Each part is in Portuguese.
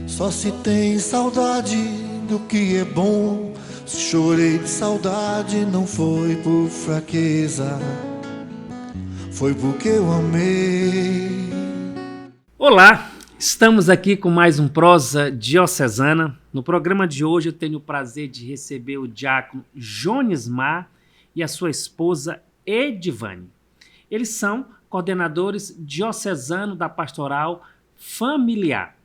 Só se tem saudade do que é bom. Se chorei de saudade, não foi por fraqueza, foi porque eu amei. Olá, estamos aqui com mais um Prosa Diocesana. No programa de hoje eu tenho o prazer de receber o diácono Jonismar e a sua esposa Edivane. Eles são coordenadores diocesanos da Pastoral Familiar.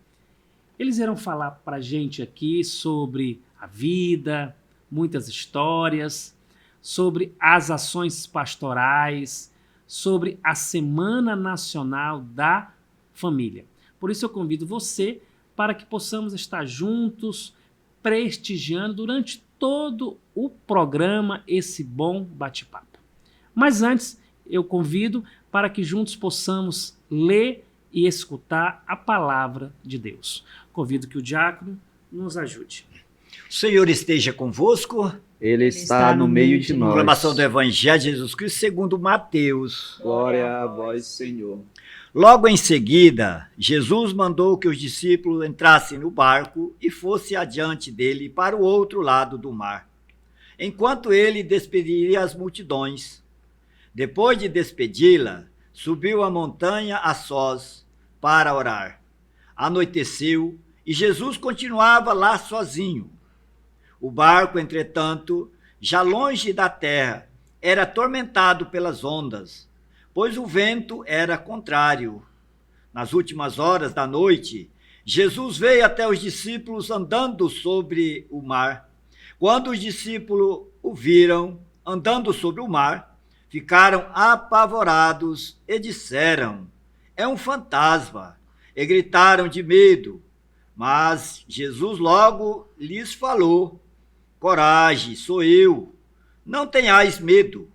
Eles irão falar para a gente aqui sobre a vida, muitas histórias, sobre as ações pastorais, sobre a Semana Nacional da Família. Por isso eu convido você para que possamos estar juntos, prestigiando durante todo o programa esse bom bate-papo. Mas antes, eu convido para que juntos possamos ler e escutar a palavra de Deus. Convido que o diácono nos ajude. O Senhor esteja convosco. Ele está no meio de nós. Proclamação do Evangelho de Jesus Cristo segundo Mateus. Glória a vós, Senhor. Logo em seguida, Jesus mandou que os discípulos entrassem no barco e fossem adiante dele para o outro lado do mar, enquanto ele despediria as multidões. Depois de despedi-la, subiu a montanha a sós para orar. Anoiteceu e Jesus continuava lá sozinho. O barco, entretanto, já longe da terra, era atormentado pelas ondas, pois o vento era contrário. Nas últimas horas da noite, Jesus veio até os discípulos andando sobre o mar. Quando os discípulos o viram andando sobre o mar, ficaram apavorados e disseram: "É um fantasma", e gritaram de medo. Mas Jesus logo lhes falou: "Coragem, sou eu, não tenhais medo."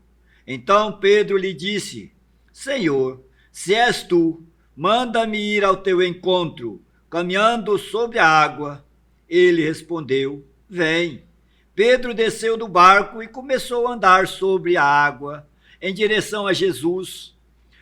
Então Pedro lhe disse: "Senhor, se és tu, manda-me ir ao teu encontro, caminhando sobre a água." Ele respondeu: "Vem." Pedro desceu do barco e começou a andar sobre a água em direção a Jesus.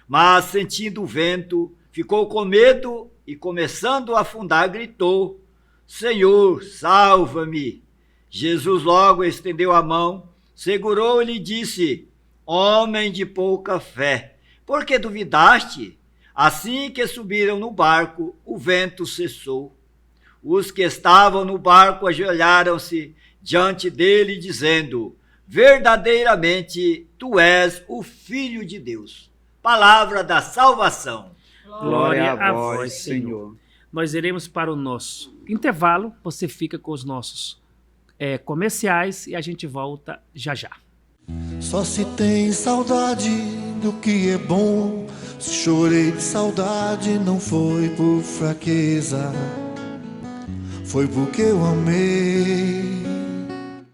Mas, sentindo o vento, ficou com medo e, começando a afundar, gritou: "Senhor, salva-me." Jesus logo estendeu a mão, segurou e lhe disse: "Homem de pouca fé, por que duvidaste?" Assim que subiram no barco, o vento cessou. Os que estavam no barco ajoelharam-se diante dele, dizendo: "Verdadeiramente, tu és o Filho de Deus." Palavra da salvação. Glória a vós, Senhor. Nós iremos para o nosso intervalo. Você fica com os nossos comerciais e a gente volta já já. Só se tem saudade do que é bom. Se chorei de saudade, não foi por fraqueza, foi porque eu amei.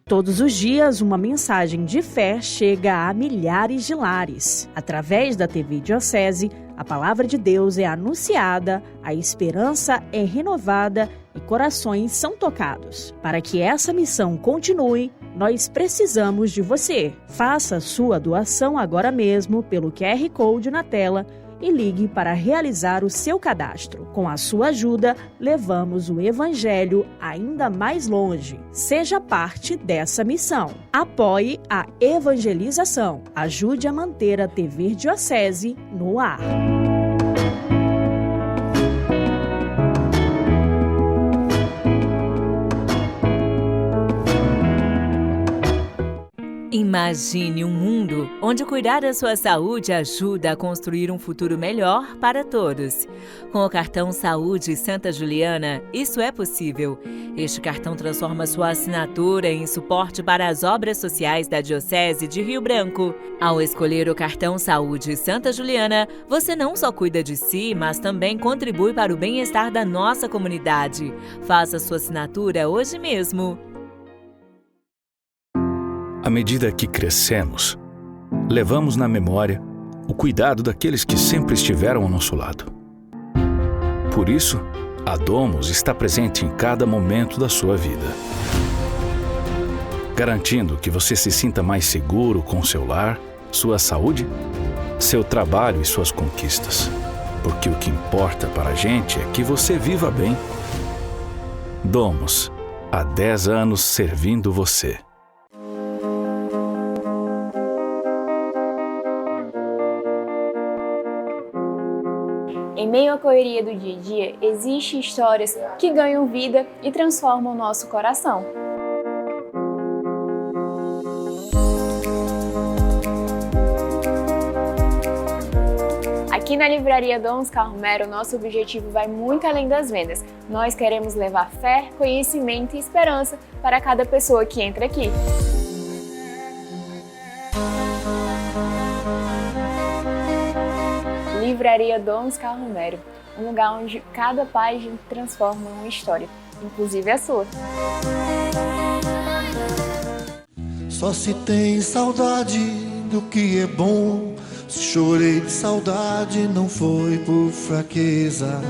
Todos os dias, uma mensagem de fé chega a milhares de lares. Através da TV Diocese, a palavra de Deus é anunciada, a esperança é renovada e corações são tocados. Para que essa missão continue, nós precisamos de você. Faça sua doação agora mesmo pelo QR Code na tela e ligue para realizar o seu cadastro. Com a sua ajuda, levamos o Evangelho ainda mais longe. Seja parte dessa missão. Apoie a evangelização. Ajude a manter a TV Diocese no ar. Imagine um mundo onde cuidar da sua saúde ajuda a construir um futuro melhor para todos. Com o cartão Saúde Santa Juliana, isso é possível. Este cartão transforma sua assinatura em suporte para as obras sociais da Diocese de Rio Branco. Ao escolher o cartão Saúde Santa Juliana, você não só cuida de si, mas também contribui para o bem-estar da nossa comunidade. Faça sua assinatura hoje mesmo. À medida que crescemos, levamos na memória o cuidado daqueles que sempre estiveram ao nosso lado. Por isso, a Domus está presente em cada momento da sua vida, garantindo que você se sinta mais seguro com seu lar, sua saúde, seu trabalho e suas conquistas. Porque o que importa para a gente é que você viva bem. Domus, há 10 anos servindo você. Em meio à correria do dia a dia, existem histórias que ganham vida e transformam o nosso coração. Aqui na Livraria Dom Carromero, o nosso objetivo vai muito além das vendas. Nós queremos levar fé, conhecimento e esperança para cada pessoa que entra aqui. Livraria Dom Carromero, um lugar onde cada página transforma uma história, inclusive a sua. Só se tem saudade do que é bom. Se chorei de saudade, não foi por fraqueza,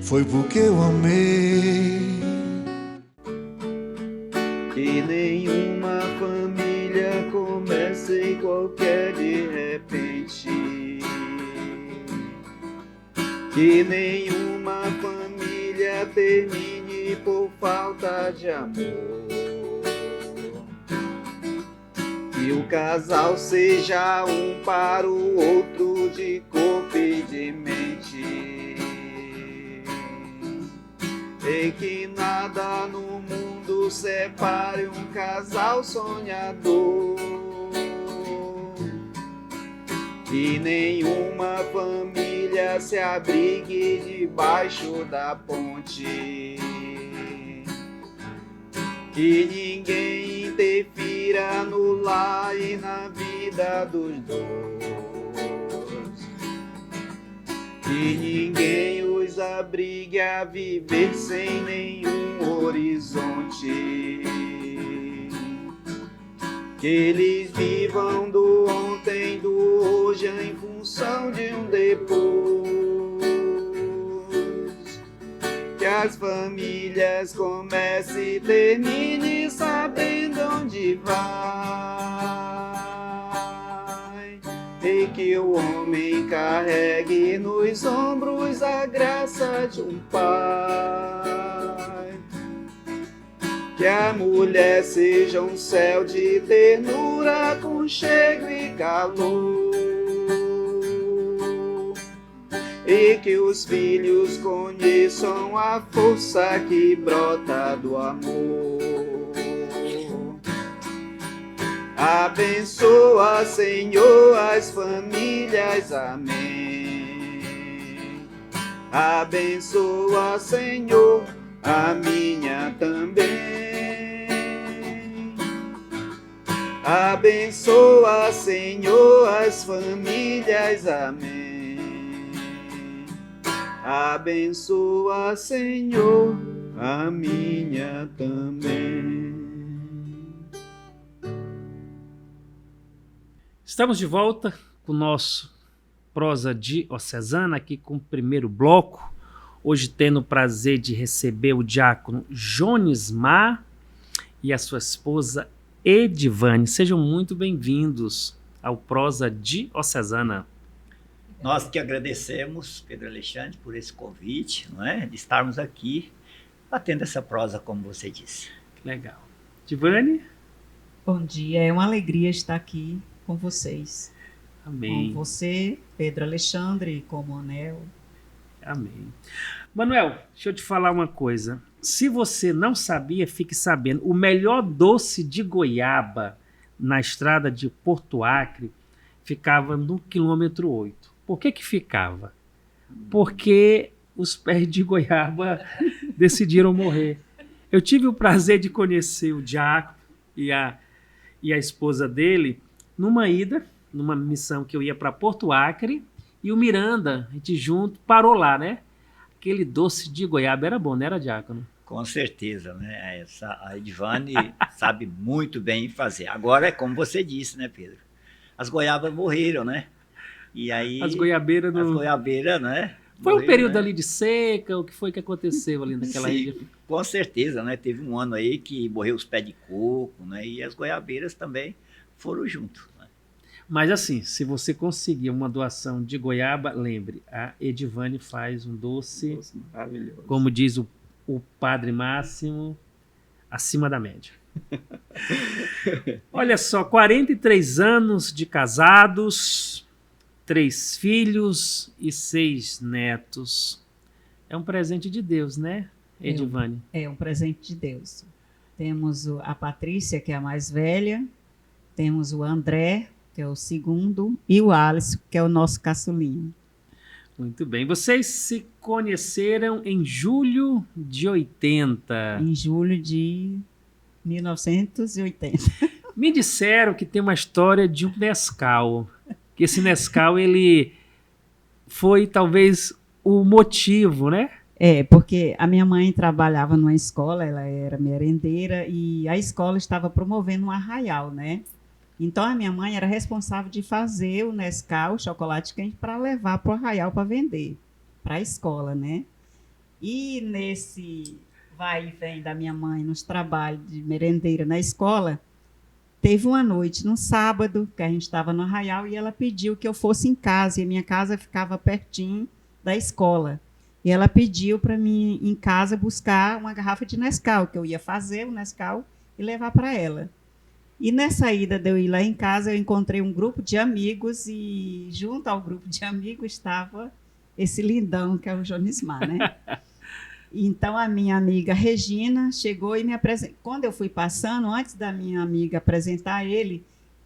foi porque eu amei. Que nenhuma família comece qualquer de repente. Que nenhuma família termine por falta de amor. Que o casal seja um para o outro de corpo e de mente. E que nada no mundo separe um casal sonhador. Que nenhuma família se abrigue debaixo da ponte. Que ninguém interfira no lar e na vida dos dois. Que ninguém os abrigue a viver sem nenhum horizonte. Que eles vivam do ontem, do hoje em função de um depois. Que as famílias comece e termine sabendo onde vai. E que o homem carregue nos ombros a graça de um pai. Que a mulher seja um céu de ternura, aconchego e calor. E que os filhos conheçam a força que brota do amor. Abençoa, Senhor, as famílias, amém. Abençoa, Senhor, a minha também. Abençoa, Senhor, as famílias, amém. Abençoa, Senhor, a minha também. Estamos de volta com o nosso Prosa Diocesana, aqui com o primeiro bloco. Hoje tendo o prazer de receber o diácono Jones Mar e a sua esposa Edivane. Sejam muito bem-vindos ao Prosa Diocesana. Nós que agradecemos, Pedro Alexandre, por esse convite, não é? De estarmos aqui batendo essa prosa, como você disse. Legal. Edivane? Bom dia, é uma alegria estar aqui com vocês. Amém. Com você, Pedro Alexandre, com o Manuel. Amém. Manuel, deixa eu te falar uma coisa. Se você não sabia, fique sabendo. O melhor doce de goiaba na estrada de Porto Acre ficava no quilômetro 8. Por que ficava? Porque os pés de goiaba decidiram morrer. Eu tive o prazer de conhecer o diácono e a esposa dele numa ida, numa missão que eu ia para Porto Acre, e o Miranda, a gente junto, parou lá, né? Aquele doce de goiaba era bom, não era, diácono? Com certeza, né? A Edivane sabe muito bem fazer. Agora é como você disse, né, Pedro? As goiabas morreram, né? E aí... As goiabeiras, né? Foi morreram, um período né? ali de seca, o que foi que aconteceu ali naquela Sim, ilha? com certeza, né? Teve um ano aí que morreu os pés de coco, né? E as goiabeiras também foram junto, né? Mas assim, se você conseguir uma doação de goiaba, lembre, a Edivane faz um doce, Maravilhoso. como diz o o Padre Máximo acima da média. Olha só, 43 anos de casados, 3 filhos e 6 netos. É um presente de Deus, né, Edivane? É um presente de Deus. Temos a Patrícia, que é a mais velha, temos o André, que é o segundo, e o Alisson, que é o nosso caçulinho. Muito bem. Vocês se conheceram em julho de 80. Em julho de 1980. Me disseram que tem uma história de um Nescau. Que esse Nescau, ele foi talvez o motivo, né? É, porque a minha mãe trabalhava numa escola, ela era merendeira, e a escola estava promovendo um arraial, né? Então, a minha mãe era responsável de fazer o Nescau, o chocolate quente, para levar para o arraial para vender, para a escola, né? E nesse vai e vem da minha mãe nos trabalhos de merendeira na escola, teve uma noite, num sábado, que a gente estava no arraial, e ela pediu que eu fosse em casa, e a minha casa ficava pertinho da escola. E ela pediu para mim, em casa, buscar uma garrafa de Nescau, que eu ia fazer o Nescau e levar para ela. E nessa ida de eu ir lá em casa, eu encontrei um grupo de amigos e junto ao grupo de amigos estava esse lindão que é o Jonismar, né? Então a minha amiga Regina chegou e me apresentou. Quando eu fui passando, antes da minha amiga apresentar ele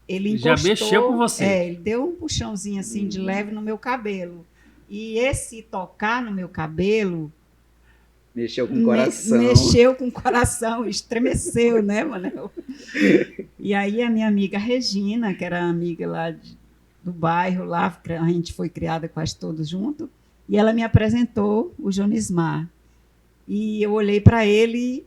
encostou. Já mexeu com você. Ele deu um puxãozinho assim de leve no meu cabelo. E esse tocar no meu cabelo Mexeu com o coração. Mexeu com o coração, estremeceu, né, Manel? E aí a minha amiga Regina, que era amiga lá do bairro, lá a gente foi criada quase todos juntos, e ela me apresentou o Jonismar. E eu olhei para ele,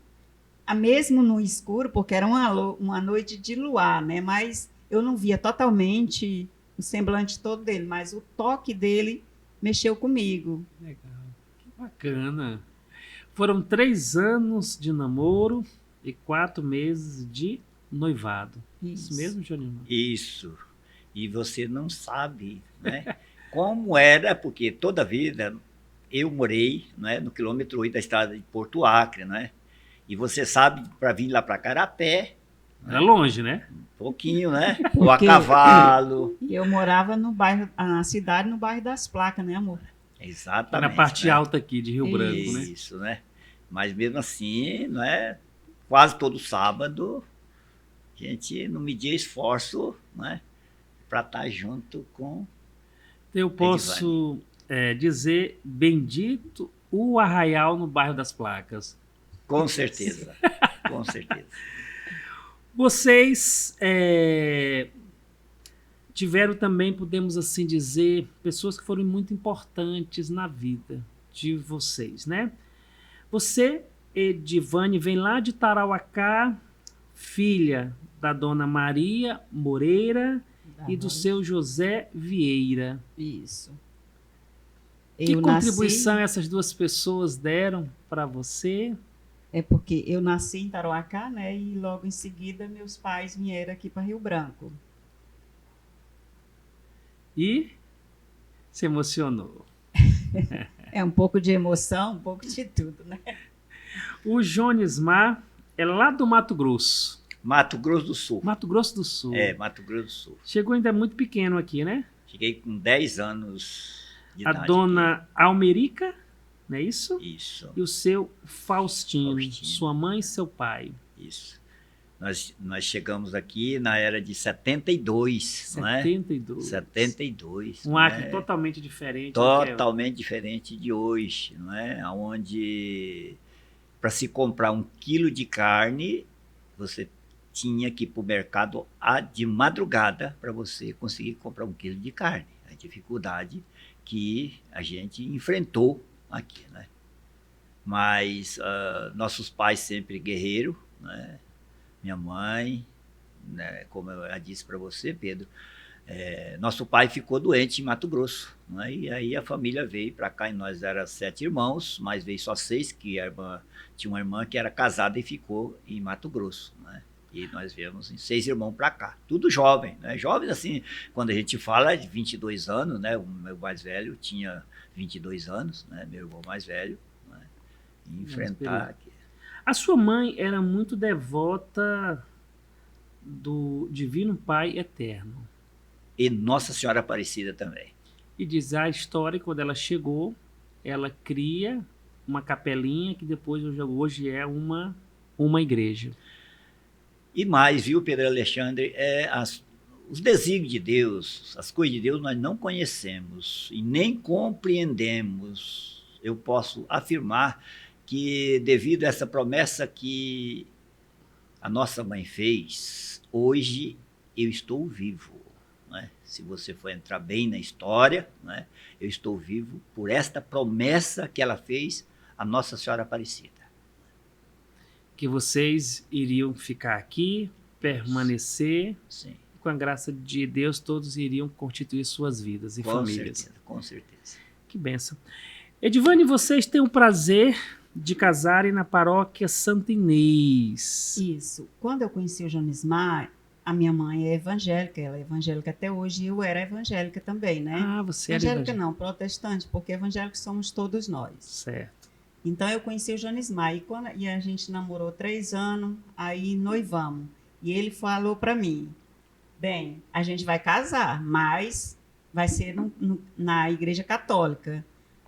mesmo no escuro, porque era uma noite de luar, né? Mas eu não via totalmente o semblante todo dele, mas o toque dele mexeu comigo. Legal, que bacana. Foram 3 anos de namoro e 4 meses de noivado. Isso mesmo, Joninho? Isso. E você não sabe, né? Como era, porque toda a vida eu morei, né, no quilômetro 8 da estrada de Porto Acre, né? E você sabe, para vir lá para cá era a pé. Era longe, né? Um pouquinho, né? Ou a cavalo. E eu morava no bairro, na cidade, no bairro das Placas, né, amor? Exatamente. Na parte alta aqui de Rio Branco, isso, né? Isso, né? Mas mesmo assim, né? Quase todo sábado, a gente não media esforço, né? Para estar junto com. Eu posso dizer bendito o arraial no bairro das Placas. Com certeza, com certeza. Vocês tiveram também, podemos assim dizer, pessoas que foram muito importantes na vida de vocês, né? Você, Edivane, vem lá de Tarauacá, filha da dona Maria Moreira e do seu José Vieira. Isso. Que contribuição essas duas pessoas deram para você? É porque eu nasci em Tarauacá, né? E logo em seguida meus pais vieram aqui para Rio Branco. E se emocionou. É um pouco de emoção, um pouco de tudo, né? O Jonismar é lá do Mato Grosso. Mato Grosso do Sul. Mato Grosso do Sul. Mato Grosso do Sul. Chegou ainda muito pequeno aqui, né? Cheguei com 10 anos de idade. A dona Almerica, não é isso? Isso. E o seu Faustino, sua mãe e seu pai. Isso. Nós chegamos aqui na era de 72, 72. Não é? 72. Um Acre totalmente diferente. Totalmente diferente de hoje, não é? Onde para se comprar 1 quilo de carne, você tinha que ir para o mercado de madrugada para você conseguir comprar 1 quilo de carne. A dificuldade que a gente enfrentou aqui, né? Mas nossos pais sempre guerreiros, né? Minha mãe, né, como eu já disse para você, Pedro, nosso pai ficou doente em Mato Grosso, né, e aí a família veio para cá, e nós éramos 7 irmãos, mas veio só 6, que tinha uma irmã que era casada e ficou em Mato Grosso, né, e nós viemos em 6 irmãos para cá, tudo jovem, né, jovens assim, quando a gente fala de 22 anos, né, o meu mais velho tinha 22 anos, né, meu irmão mais velho, né, enfrentar. A sua mãe era muito devota do Divino Pai Eterno. E Nossa Senhora Aparecida também. E diz a história que quando ela chegou, ela cria uma capelinha que depois hoje é uma igreja. E mais, viu, Pedro Alexandre, os desígnios de Deus, as coisas de Deus nós não conhecemos e nem compreendemos. Eu posso afirmar que devido a essa promessa que a nossa mãe fez, hoje eu estou vivo. Né? Se você for entrar bem na história, né? Eu estou vivo por esta promessa que ela fez a Nossa Senhora Aparecida. Que vocês iriam ficar aqui, permanecer. Sim. Com a graça de Deus, todos iriam constituir suas vidas e famílias. Com certeza. Que bênção. Edivane, vocês têm o prazer de casarem na paróquia Santa Inês. Isso. Quando eu conheci o Jonismar, a minha mãe é evangélica, ela é evangélica até hoje, e eu era evangélica também, né? Ah, você era evangélica não, protestante, porque evangélicos somos todos nós. Certo. Então eu conheci o Jonismar, e a gente namorou 3 anos, aí noivamos. E ele falou para mim, bem, a gente vai casar, mas vai ser na igreja católica.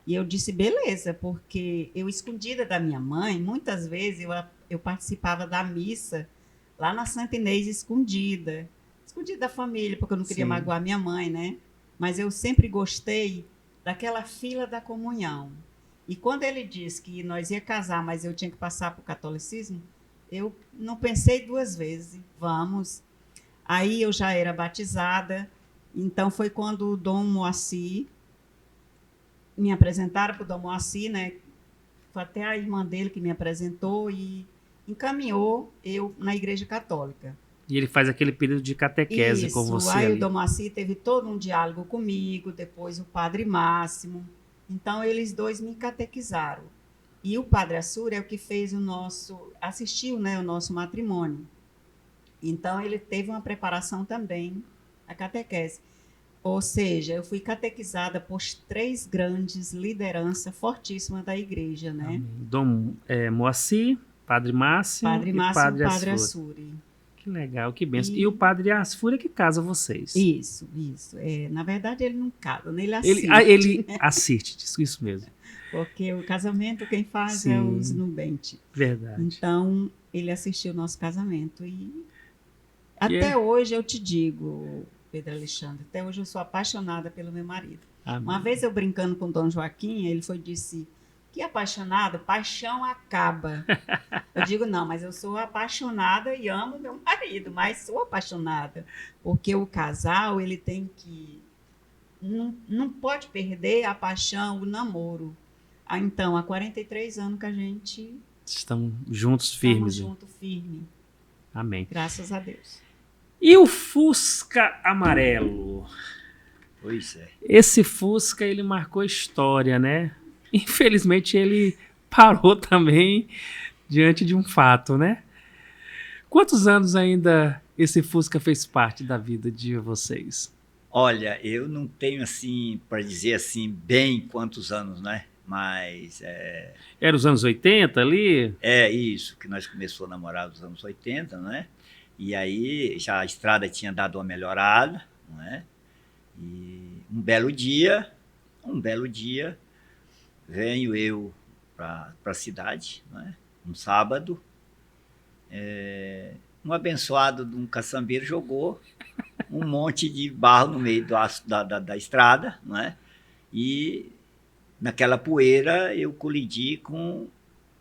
E eu disse, beleza, porque eu, escondida da minha mãe, muitas vezes eu participava da missa lá na Santa Inês, escondida da família, porque eu não queria magoar minha mãe, né? Mas eu sempre gostei daquela fila da comunhão. E quando ele disse que nós ia casar, mas eu tinha que passar para o catolicismo, eu não pensei 2 vezes, vamos. Aí eu já era batizada, então foi quando o Dom Moacir, me apresentaram para o Dom Moacir, né? Foi até a irmã dele que me apresentou e encaminhou eu na Igreja Católica. E ele faz aquele período de catequese com você aí ali. O Dom Moacir teve todo um diálogo comigo, depois o Padre Máximo. Então, eles 2 me catequizaram. E o Padre Assur é o que fez assistiu, né, o nosso matrimônio. Então, ele teve uma preparação também, a catequese. Ou seja, eu fui catequizada por 3 grandes lideranças fortíssimas da igreja, né? Dom Moacir, Padre Máximo e Padre Assur. Que legal, que benção. E o Padre Assur é que casa vocês. Isso. Na verdade, ele não casa, né? Ele assiste. Ele assiste, isso mesmo. Porque o casamento quem faz é os nubentes. Verdade. Então, ele assistiu o nosso casamento. Até hoje eu te digo, Pedro Alexandre, até hoje eu sou apaixonada pelo meu marido. Amém. Uma vez eu brincando com o Dom Joaquim, ele disse, que apaixonado, paixão acaba. Eu digo, não, mas eu sou apaixonada e amo meu marido, mas sou apaixonada. Porque o casal, ele tem que... Não pode perder a paixão, o namoro. Então, há 43 anos que a gente... Estamos juntos firmes. Estamos juntos firmes. Amém. Graças a Deus. E o Fusca amarelo? Pois é. Esse Fusca, ele marcou história, né? Infelizmente, ele parou também diante de um fato, né? Quantos anos ainda esse Fusca fez parte da vida de vocês? Olha, eu não tenho, assim, para dizer assim, bem quantos anos, né? Mas... Era os anos 80 ali? É isso, que nós começamos a namorar nos anos 80, né? E aí já a estrada tinha dado uma melhorada, né? E um belo dia, venho eu para a cidade, né? Um sábado, um abençoado de um caçambeiro jogou um monte de barro no meio da estrada, né? E naquela poeira eu colidi com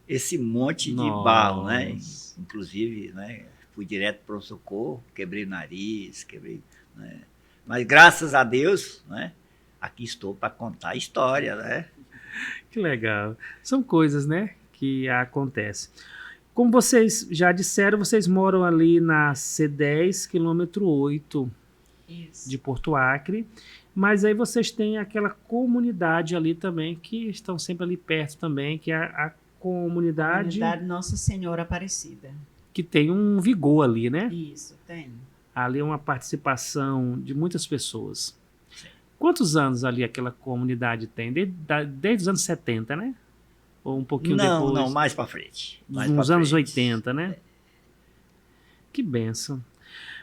esse monte de barro, né? Inclusive, né? Fui direto para o socorro, quebrei o nariz, né? Mas graças a Deus, né? Aqui estou para contar a história, né? Que legal. São coisas, né, que acontecem. Como vocês já disseram, vocês moram ali na C10, quilômetro 8 de Porto Acre, mas aí vocês têm aquela comunidade ali também, que estão sempre ali perto também, que é a comunidade Nossa Senhora Aparecida. Que tem um vigor ali, né? Isso, tem. Ali é uma participação de muitas pessoas. Quantos anos ali aquela comunidade tem? Desde os anos 70, né? Ou um pouquinho Não, depois? não, mais para frente. Mais Nos pra anos frente. 80, né? Que bênção.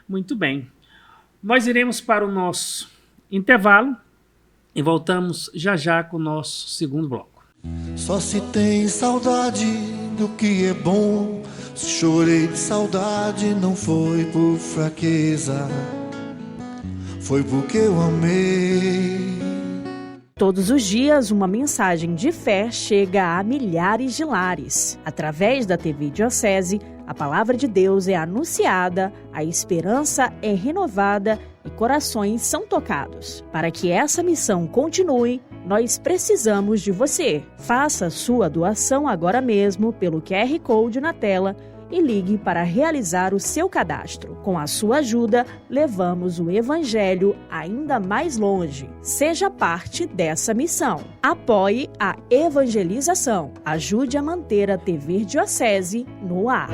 Muito bem. Nós iremos para o nosso intervalo e voltamos já já com o nosso segundo bloco. Só se tem saudade do que é bom. Se chorei de saudade, não foi por fraqueza, foi porque eu amei. Todos os dias, uma mensagem de fé chega a milhares de lares. Através da TV Diocese, a palavra de Deus é anunciada, a esperança é renovada e corações são tocados. Para que essa missão continue, nós precisamos de você. Faça sua doação agora mesmo pelo QR Code na tela e ligue para realizar o seu cadastro. Com a sua ajuda, levamos o Evangelho ainda mais longe. Seja parte dessa missão. Apoie a evangelização. Ajude a manter a TV Diocese no ar.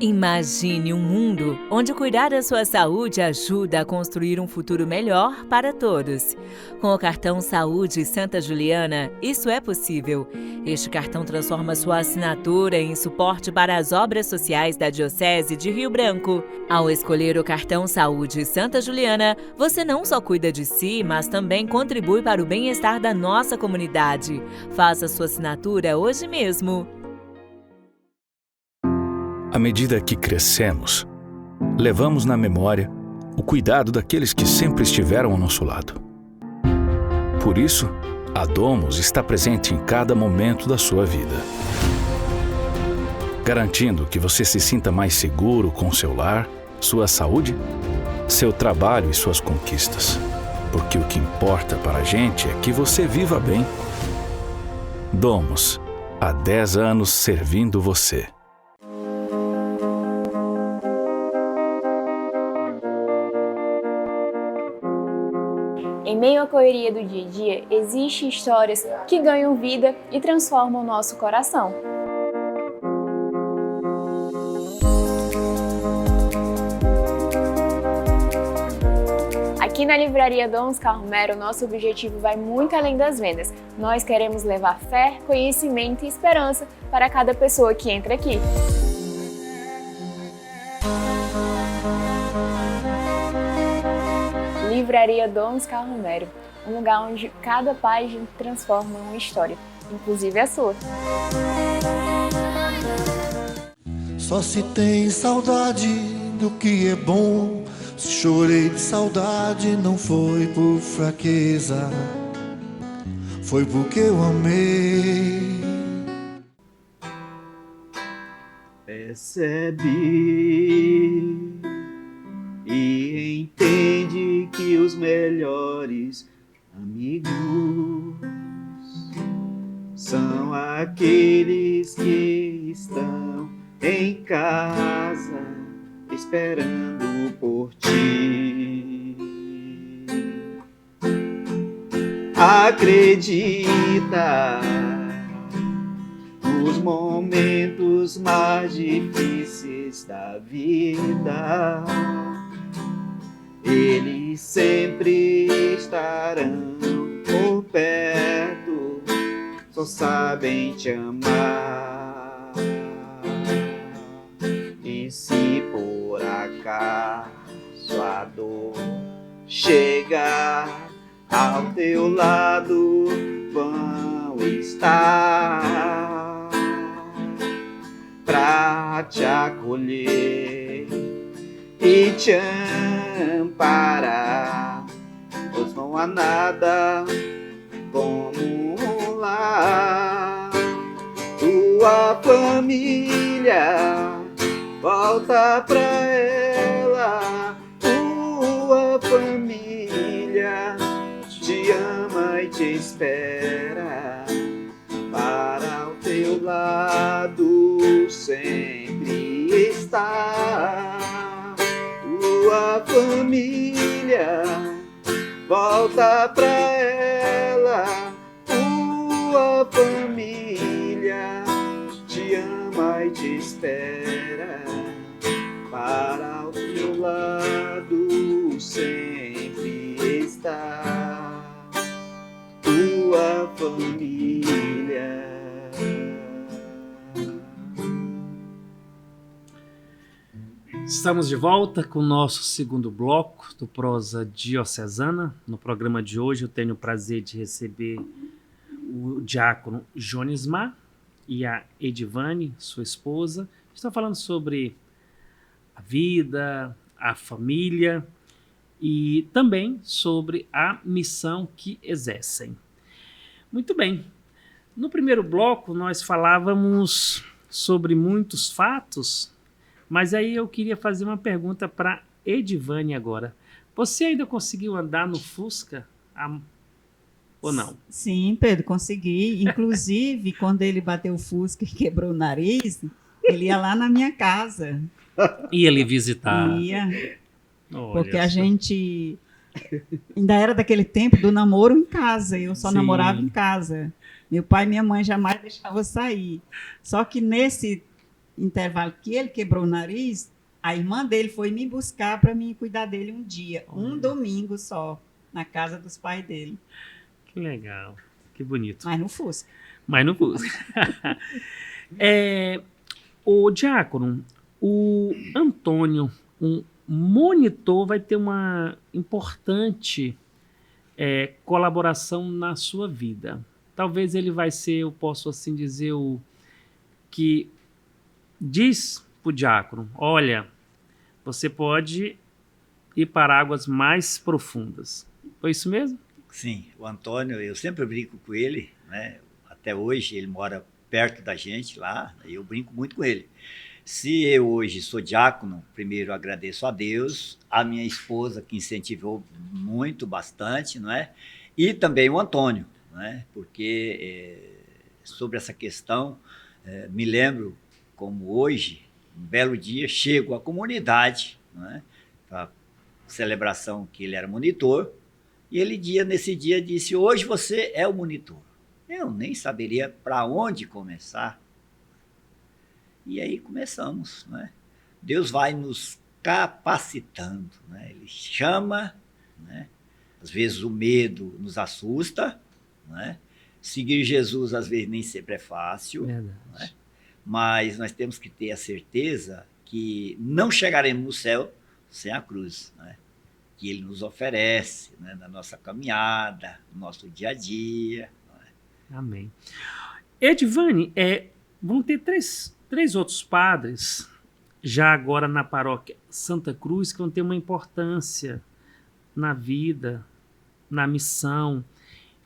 Imagine um mundo onde cuidar da sua saúde ajuda a construir um futuro melhor para todos. Com o cartão Saúde Santa Juliana, isso é possível. Este cartão transforma sua assinatura em suporte para as obras sociais da Diocese de Rio Branco. Ao escolher o cartão Saúde Santa Juliana, você não só cuida de si, mas também contribui para o bem-estar da nossa comunidade. Faça sua assinatura hoje mesmo. À medida que crescemos, levamos na memória o cuidado daqueles que sempre estiveram ao nosso lado. Por isso, a Domus está presente em cada momento da sua vida, garantindo que você se sinta mais seguro com seu lar, sua saúde, seu trabalho e suas conquistas. Porque o que importa para a gente é que você viva bem. Domus, há 10 anos servindo você. Em meio à correria do dia a dia, existem histórias que ganham vida e transformam o nosso coração. Aqui na Livraria Dom Oscar Romero, nosso objetivo vai muito além das vendas. Nós queremos levar fé, conhecimento e esperança para cada pessoa que entra aqui. Livraria Dom Oscar Romero, um lugar onde cada página transforma uma história, inclusive a sua. Só se tem saudade do que é bom. Se chorei de saudade, não foi por fraqueza, foi porque eu amei. Percebe e entende que os melhores amigos são aqueles que estão em casa esperando por ti. Acredita nos momentos mais difíceis da vida, eles sempre estarão por perto, só sabem te amar. E se por acaso a dor chegar ao teu lado, vão estar pra te acolher e te amparar, pois não há nada como um lar. Tua família, volta pra ela. Tua família te ama e te espera, para o teu lado sempre está. Tua família, volta pra ela. Tua família te ama e te espera, para o lado sempre está tua família. Estamos de volta com o nosso segundo bloco do Prosa Diocesana. No programa de hoje eu tenho o prazer de receber o diácono Jonismar e a Edivane, sua esposa. Estão falando sobre a vida, a família e também sobre a missão que exercem. Muito bem. No primeiro bloco nós falávamos sobre muitos fatos, mas aí eu queria fazer uma pergunta para Edivane agora. Você ainda conseguiu andar no Fusca ou não? Sim, Pedro, consegui. Inclusive, quando ele bateu o Fusca e quebrou o nariz, ele ia lá na minha casa. Ia lhe visitar. Ia, Olha porque a só. gente ainda era daquele tempo do namoro em casa. Eu só Sim. namorava em casa. Meu pai e minha mãe jamais deixavam eu sair. Só que nesse intervalo que ele quebrou o nariz, a irmã dele foi me buscar para mim cuidar dele um dia, um domingo só, na casa dos pais dele. Que legal, que bonito. Mas no Fusca. Mas não Fusca. O diácono, o Antônio, um monitor, vai ter uma importante colaboração na sua vida. Talvez ele vai ser, eu posso assim dizer, o que diz para o diácono: olha, você pode ir para águas mais profundas. Foi isso mesmo? Sim, o Antônio, eu sempre brinco com ele, né? Até hoje ele mora perto da gente lá, eu brinco muito com ele. Se eu hoje sou diácono, primeiro agradeço a Deus, a minha esposa que incentivou muito, bastante, não é? E também o Antônio, né? Porque sobre essa questão, me lembro como hoje, um belo dia, chego à comunidade, não é? Para celebração que ele era monitor, e ele nesse dia disse: hoje você é o monitor. Eu nem saberia para onde começar. E aí começamos, né? Deus vai nos capacitando, né? Ele chama, né? Às vezes o medo nos assusta, né? Seguir Jesus às vezes nem sempre é fácil, Verdade. né? Mas nós temos que ter a certeza que não chegaremos no céu sem a cruz, né? Que ele nos oferece, né? Na nossa caminhada, no nosso dia a dia. Amém. Edivane, vão ter três outros padres, já agora na paróquia Santa Cruz, que vão ter uma importância na vida, na missão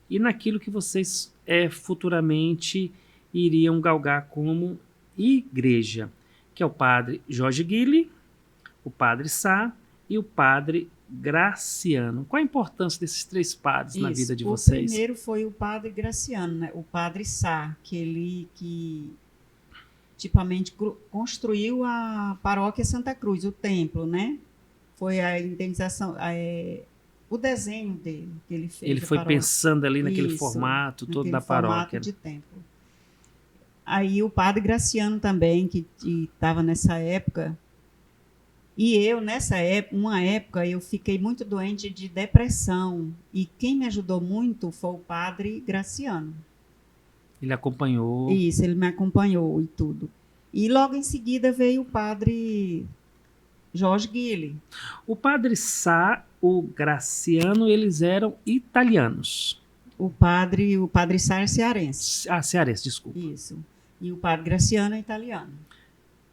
e naquilo que vocês futuramente iriam galgar como igreja, que é o padre Jorge Guille, o padre Sá e o padre Graciano. Qual a importância desses três padres na vida de vocês? O primeiro foi o padre Graciano, né? O padre Sá, que tipamente construiu a paróquia Santa Cruz, o templo, né? Foi a indenização, o desenho dele que ele fez. Ele foi pensando ali naquele Isso, formato todo naquele da paróquia. formato de templo. Aí o padre Graciano também, que estava nessa época. E eu, nessa época, eu fiquei muito doente de depressão. E quem me ajudou muito foi o padre Graciano. Ele acompanhou. Isso, ele me acompanhou e tudo. E logo em seguida veio o padre Jorge Guille. O padre Sá, o Graciano, eles eram italianos. O padre Sá é cearense. Ah, cearense, desculpa. Isso. E o padre Graciano é italiano.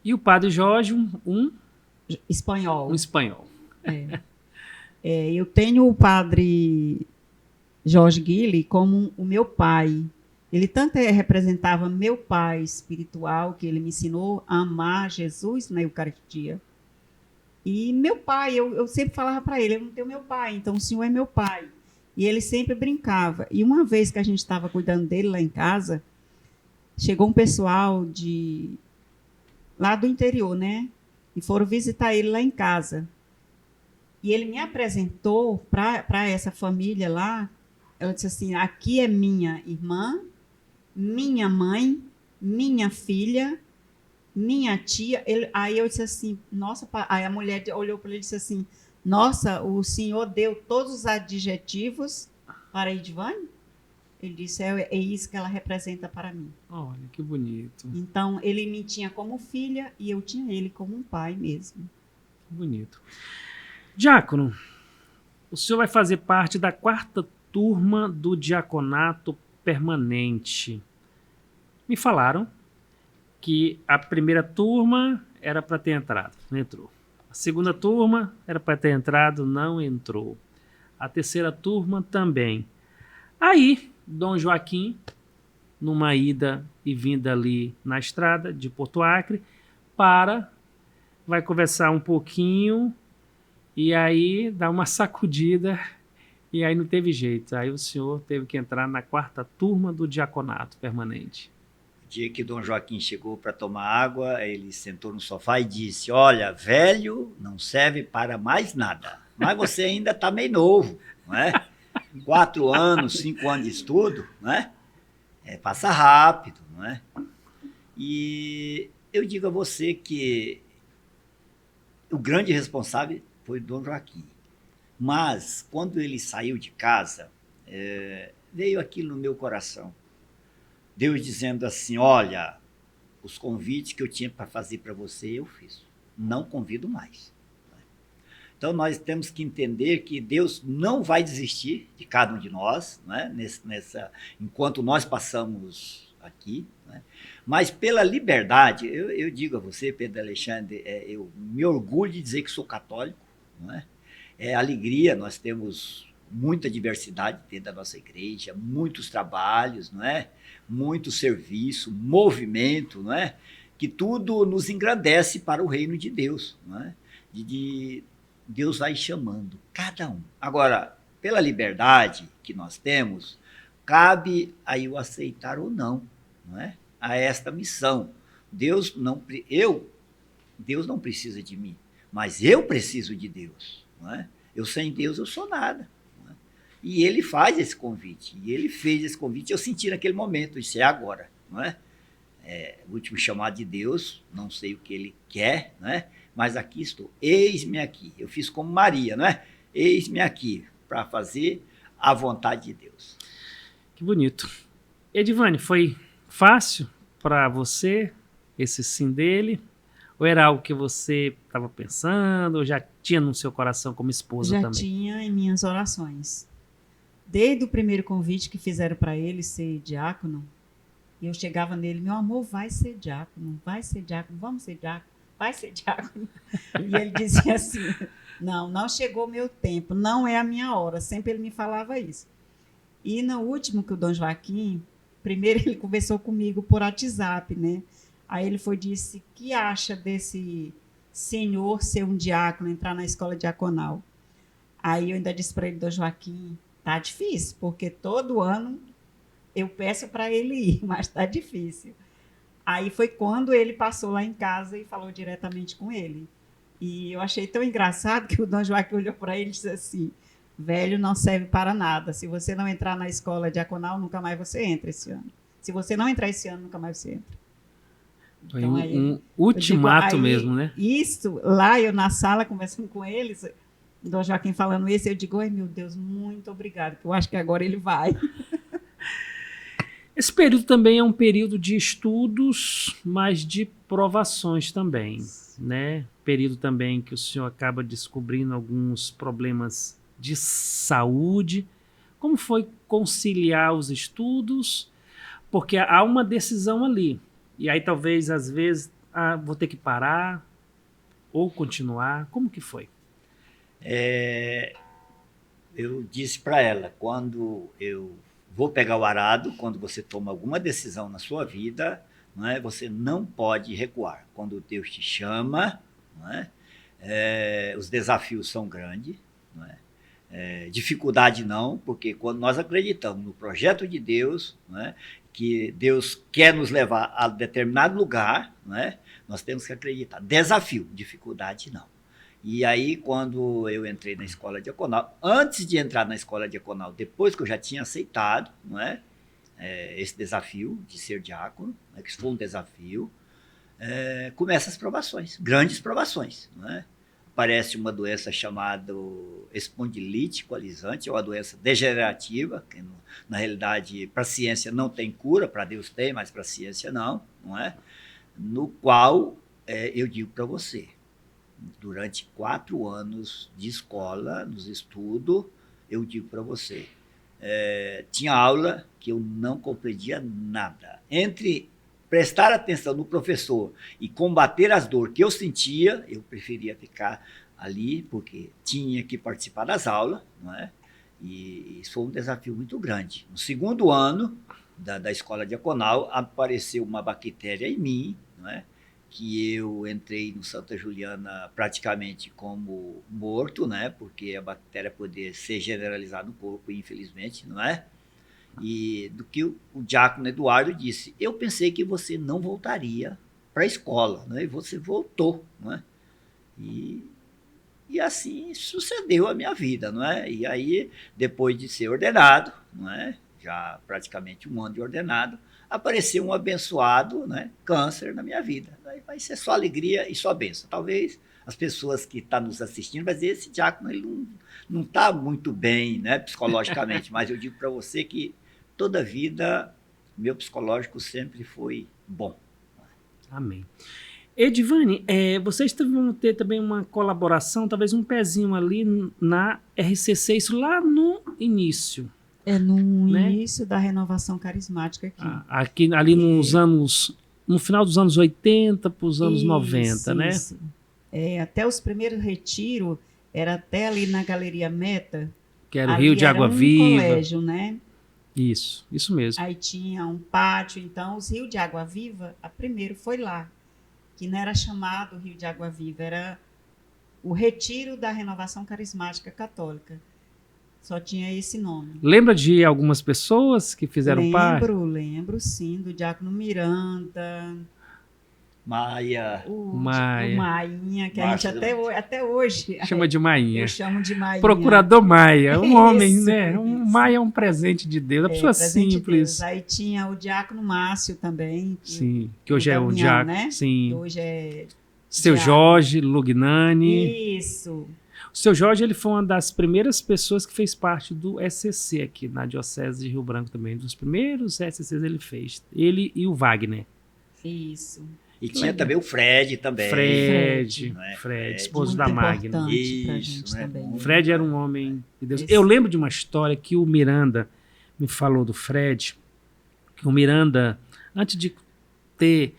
E o padre Jorge, um Espanhol. espanhol. Eu tenho o padre Jorge Guille como o meu pai. Ele tanto representava meu pai espiritual, que ele me ensinou a amar Jesus na Eucaristia. E meu pai, eu sempre falava para ele: eu não tenho meu pai, então o senhor é meu pai. E ele sempre brincava. E uma vez que a gente estava cuidando dele lá em casa, chegou um pessoal lá do interior, né? E foram visitar ele lá em casa. E ele me apresentou para essa família lá. Ela disse assim: aqui é minha irmã, minha mãe, minha filha minha tia, aí eu disse assim, nossa, aí a mulher olhou para ele e disse assim, nossa, o senhor deu todos os adjetivos para a Edivane? Ele disse, é isso que ela representa para mim. Olha, que bonito. Então, ele me tinha como filha e eu tinha ele como um pai mesmo. Que bonito. Diácono, o senhor vai fazer parte da 4ª turma do diaconato permanente. Me falaram que a primeira turma era para ter entrado, não entrou. A segunda turma era para ter entrado, não entrou. A terceira turma também. Aí, Dom Joaquim, numa ida e vinda ali na estrada de Porto Acre, vai conversar um pouquinho e aí dá uma sacudida e aí não teve jeito. Aí o senhor teve que entrar na 4ª turma do diaconato permanente. O dia que Dom Joaquim chegou para tomar água, ele sentou no sofá e disse, olha, velho não serve para mais nada, mas você ainda está meio novo, não é? 4 anos, 5 anos de estudo, não é? Passa rápido, não é? E eu digo a você que o grande responsável foi Dom Joaquim. Mas, quando ele saiu de casa, veio aquilo no meu coração. Deus dizendo assim, olha, os convites que eu tinha para fazer para você, eu fiz. Não convido mais. Então, nós temos que entender que Deus não vai desistir de cada um de nós, né? Enquanto nós passamos aqui. Né? Mas, pela liberdade, eu digo a você, Pedro Alexandre, eu me orgulho de dizer que sou católico. Não é? É alegria, nós temos muita diversidade dentro da nossa igreja, muitos trabalhos, não é? Muito serviço, movimento, não é? Que tudo nos engrandece para o reino de Deus. Não é? Deus vai chamando cada um. Agora, pela liberdade que nós temos, cabe aí o aceitar ou não, não é? A esta missão. Deus não precisa de mim, mas eu preciso de Deus. Não é? Eu sem Deus eu sou nada. Não é? E ele faz esse convite, e ele fez esse convite, eu senti naquele momento, isso é agora. Não é? O último chamado de Deus, não sei o que ele quer, não é? Mas aqui estou, eis-me aqui. Eu fiz como Maria, não é? Eis-me aqui, para fazer a vontade de Deus. Que bonito. Edivane, foi fácil para você esse sim dele? Ou era algo que você estava pensando, ou já tinha no seu coração como esposa também? Já tinha em minhas orações. Desde o primeiro convite que fizeram para ele ser diácono, eu chegava nele, meu amor, vai ser diácono, vamos ser diácono. Vai ser diácono. E ele dizia assim, não chegou o meu tempo, não é a minha hora. Sempre ele me falava isso. E no último que o Dom Joaquim, primeiro ele conversou comigo por WhatsApp, né? Aí ele disse, que acha desse senhor ser um diácono, entrar na escola diaconal? Aí eu ainda disse para ele, Dom Joaquim, tá difícil, porque todo ano eu peço para ele ir, mas tá difícil. Aí foi quando ele passou lá em casa e falou diretamente com ele. E eu achei tão engraçado que o Dom Joaquim olhou para ele e disse assim, velho não serve para nada. Se você não entrar na escola diaconal, nunca mais você entra esse ano. Se você não entrar esse ano, nunca mais você entra. Foi então, um ultimato mesmo, né? Isso, lá eu na sala conversando com eles, o Dom Joaquim falando isso, eu digo, ai meu Deus, muito obrigado, que eu acho que agora ele vai. Esse período também é um período de estudos, mas de provações também, né? Período também que o senhor acaba descobrindo alguns problemas de saúde. Como foi conciliar os estudos? Porque há uma decisão ali. E aí talvez, às vezes, vou ter que parar ou continuar. Como que foi? Eu disse para ela, quando eu vou pegar o arado, quando você toma alguma decisão na sua vida, não é? Você não pode recuar. Quando Deus te chama, não é? Os desafios são grandes, não é? Dificuldade não, porque quando nós acreditamos no projeto de Deus, não é? Que Deus quer nos levar a determinado lugar, não é? Nós temos que acreditar. Desafio, dificuldade não. E aí, quando eu entrei na escola diaconal, antes de entrar na escola diaconal, depois que eu já tinha aceitado, não é? Esse desafio de ser diácono, né? Que foi um desafio, começam as provações, grandes provações, não é? Aparece uma doença chamada espondilite coalizante, é uma doença degenerativa, que na realidade para a ciência não tem cura, para Deus tem, mas para a ciência não é? No qual eu digo para você, durante 4 anos de escola, nos estudos, eu digo para você, tinha aula que eu não compreendia nada. Entre prestar atenção no professor e combater as dores que eu sentia, eu preferia ficar ali, porque tinha que participar das aulas, não é? E isso foi um desafio muito grande. No segundo ano da escola diaconal, apareceu uma bactéria em mim, não é? Que eu entrei no Santa Juliana praticamente como morto, né? Porque a bactéria poderia ser generalizada no corpo, infelizmente, não é? E do que o diácono Eduardo disse, eu pensei que você não voltaria para a escola, né? E você voltou, não é? E assim sucedeu a minha vida, não é? E aí, depois de ser ordenado, não é? Já praticamente 1 ano de ordenado, apareceu um abençoado, né, câncer na minha vida. Aí vai ser só alegria e só bênção. Talvez as pessoas que estão nos assistindo vão dizer, esse diácono ele não está muito bem, né, psicologicamente, mas eu digo para você que toda a vida meu psicológico sempre foi bom. Amém. Edivane, vocês vão ter também uma colaboração, talvez um pezinho ali na RCC, isso lá no início. No né? início da renovação carismática aqui. Ali no final dos anos 80 para os anos 90, né? Isso. Até os primeiros retiros, era até ali na Galeria Meta. Que era o Rio de Água Viva. Colégio, né? Isso mesmo. Aí tinha um pátio, então os Rio de Água Viva, a primeiro foi lá, que não era chamado Rio de Água Viva, era o Retiro da Renovação Carismática Católica. Só tinha esse nome. Lembra de algumas pessoas que fizeram parte? Lembro sim, do diácono Miranda. Maia. O Mainha, que a gente até hoje chama de Mainha. Eu chamo de Mainha. Procurador Maia, um homem, né? Maia é um presente de Deus, uma pessoa simples. De Aí tinha o diácono Márcio também. Sim, que hoje é o diácono. Né? Sim. Que hoje é Seu diácono. Jorge Lugnani. Isso. O seu Jorge, ele foi uma das primeiras pessoas que fez parte do SCC aqui na Diocese de Rio Branco também. Dos primeiros SCCs ele fez. Ele e o Wagner. Isso. E tinha também o Fred também. Fred, esposo da Magna. Isso, né? O Fred era um homem de Deus. Eu lembro de uma história que o Miranda me falou do Fred, que o Miranda, antes de ter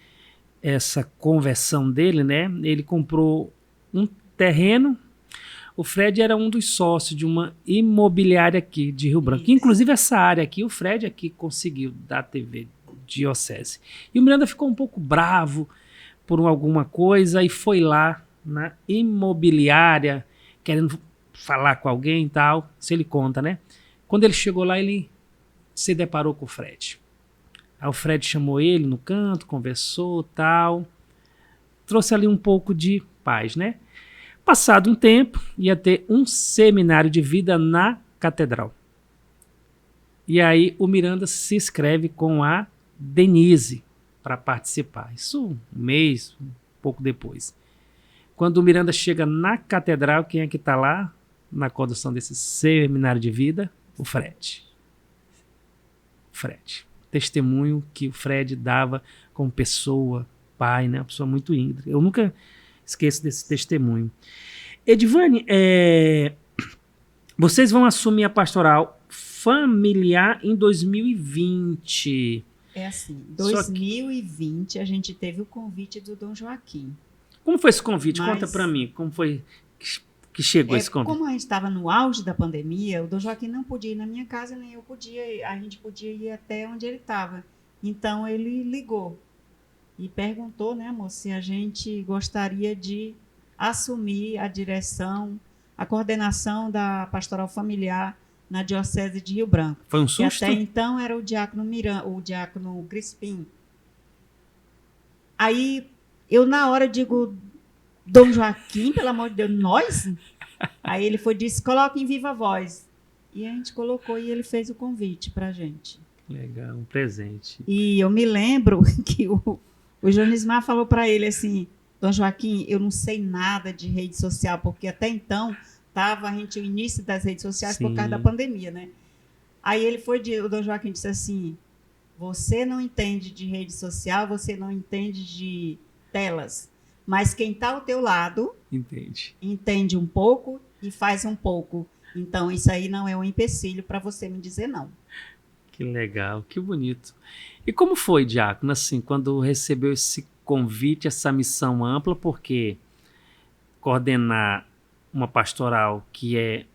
essa conversão dele, né, ele comprou um terreno. O Fred era um dos sócios de uma imobiliária aqui de Rio Branco. Inclusive essa área aqui, o Fred aqui conseguiu da TV Diocese. E o Miranda ficou um pouco bravo por alguma coisa e foi lá na imobiliária querendo falar com alguém e tal. Se ele conta, né? Quando ele chegou lá, ele se deparou com o Fred. Aí o Fred chamou ele no canto, conversou, tal. Trouxe ali um pouco de paz, né? Passado um tempo, ia ter um seminário de vida na catedral. E aí o Miranda se inscreve com a Denise para participar. Isso um mês, um pouco depois. Quando o Miranda chega na catedral, quem é que está lá na condução desse seminário de vida? O Fred. Testemunho que o Fred dava como pessoa, pai, né? Uma pessoa muito íntegra. Eu nunca esqueço desse testemunho. Edivane, vocês vão assumir a pastoral familiar em 2020. É assim, 2020 a gente teve o convite do Dom Joaquim. Como foi esse convite? Conta para mim, como foi que chegou esse convite? Como a gente estava no auge da pandemia, o Dom Joaquim não podia ir na minha casa, nem eu podia, a gente podia ir até onde ele estava. Então ele ligou e perguntou, né, amor, se a gente gostaria de assumir a direção, a coordenação da pastoral familiar na Diocese de Rio Branco. Foi um susto? E até então era o diácono o diácono Crispim. Aí eu na hora digo, Dom Joaquim, pelo amor de Deus, nós? Aí ele disse, coloque em viva voz. E a gente colocou e ele fez o convite para a gente. Legal, um presente. E eu me lembro que O Jonismar falou para ele assim, Dom Joaquim, eu não sei nada de rede social, porque até então estava o início das redes sociais por causa da pandemia, né? Aí o Dom Joaquim disse assim, você não entende de rede social, você não entende de telas, mas quem está ao teu lado entende um pouco e faz um pouco. Então, isso aí não é um empecilho para você me dizer não. Que legal, que bonito. E como foi, diácono, assim, quando recebeu esse convite, essa missão ampla, porque coordenar uma pastoral que é,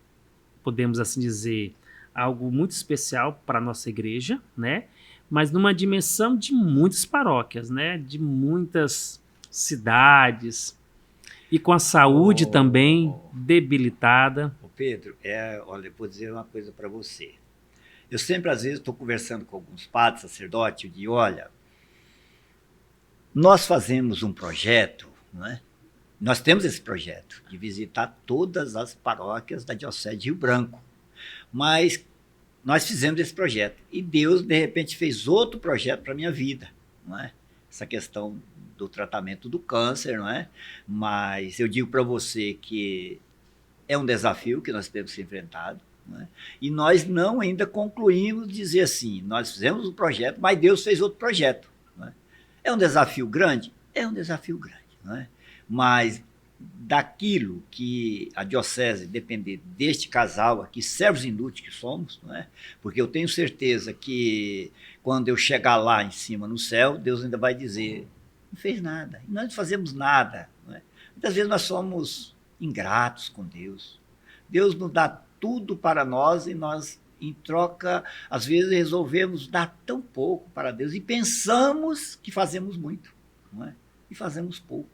podemos assim dizer, algo muito especial para a nossa igreja, né? Mas numa dimensão de muitas paróquias, né? De muitas cidades e com a saúde também debilitada. Pedro, olha, vou dizer uma coisa para você. Eu sempre, às vezes, estou conversando com alguns padres, sacerdotes, eu digo, olha, nós fazemos um projeto, não é? Nós temos esse projeto de visitar todas as paróquias da Diocese de Rio Branco, mas nós fizemos esse projeto e Deus, de repente, fez outro projeto para a minha vida, não é? Essa questão do tratamento do câncer, não é? Mas eu digo para você que é um desafio que nós temos enfrentado, não é? E nós não ainda concluímos dizer assim, nós fizemos um projeto, mas Deus fez outro projeto. Não é? É um desafio grande? É um desafio grande, não é? Mas daquilo que a diocese depender deste casal aqui, servos inúteis que somos, não é? Porque eu tenho certeza que quando eu chegar lá em cima no céu, Deus ainda vai dizer, não fez nada, nós não fazemos nada. Não é? Muitas vezes nós somos ingratos com Deus. Deus nos dá tudo para nós e nós, em troca, às vezes resolvemos dar tão pouco para Deus e pensamos que fazemos muito, não é? E fazemos pouco.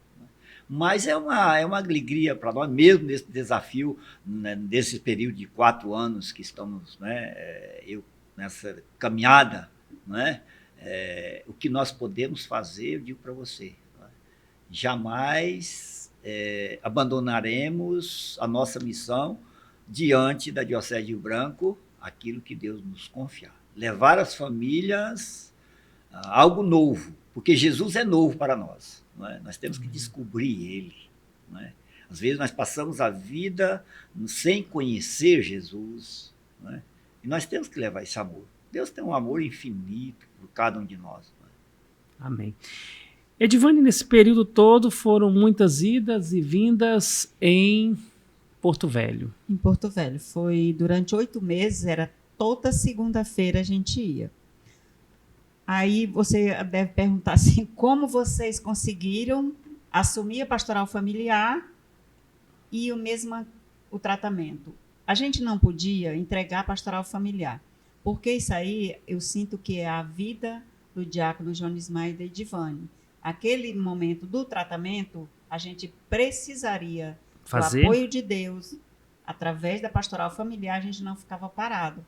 Mas é uma alegria para nós, mesmo nesse desafio, né, nesse período de 4 anos que estamos, né, eu nessa caminhada, né, o que nós podemos fazer, eu digo para você, né, jamais abandonaremos a nossa missão diante da Diocese de Rio Branco, aquilo que Deus nos confiar. Levar as famílias a algo novo, porque Jesus é novo para nós. Não é? Nós temos que descobrir Ele. Não é? Às vezes nós passamos a vida sem conhecer Jesus. Não é? E nós temos que levar esse amor. Deus tem um amor infinito por cada um de nós. Não é? Amém. Edivane, nesse período todo foram muitas idas e vindas em Porto Velho. Em Porto Velho. Foi durante 8 meses, era toda segunda-feira a gente ia. Aí você deve perguntar assim, como vocês conseguiram assumir a pastoral familiar e o tratamento? A gente não podia entregar a pastoral familiar, porque isso aí eu sinto que é a vida do diácono Jonismar e da Edivane. Aquele momento do tratamento, a gente precisaria do apoio de Deus, através da pastoral familiar, a gente não ficava parado.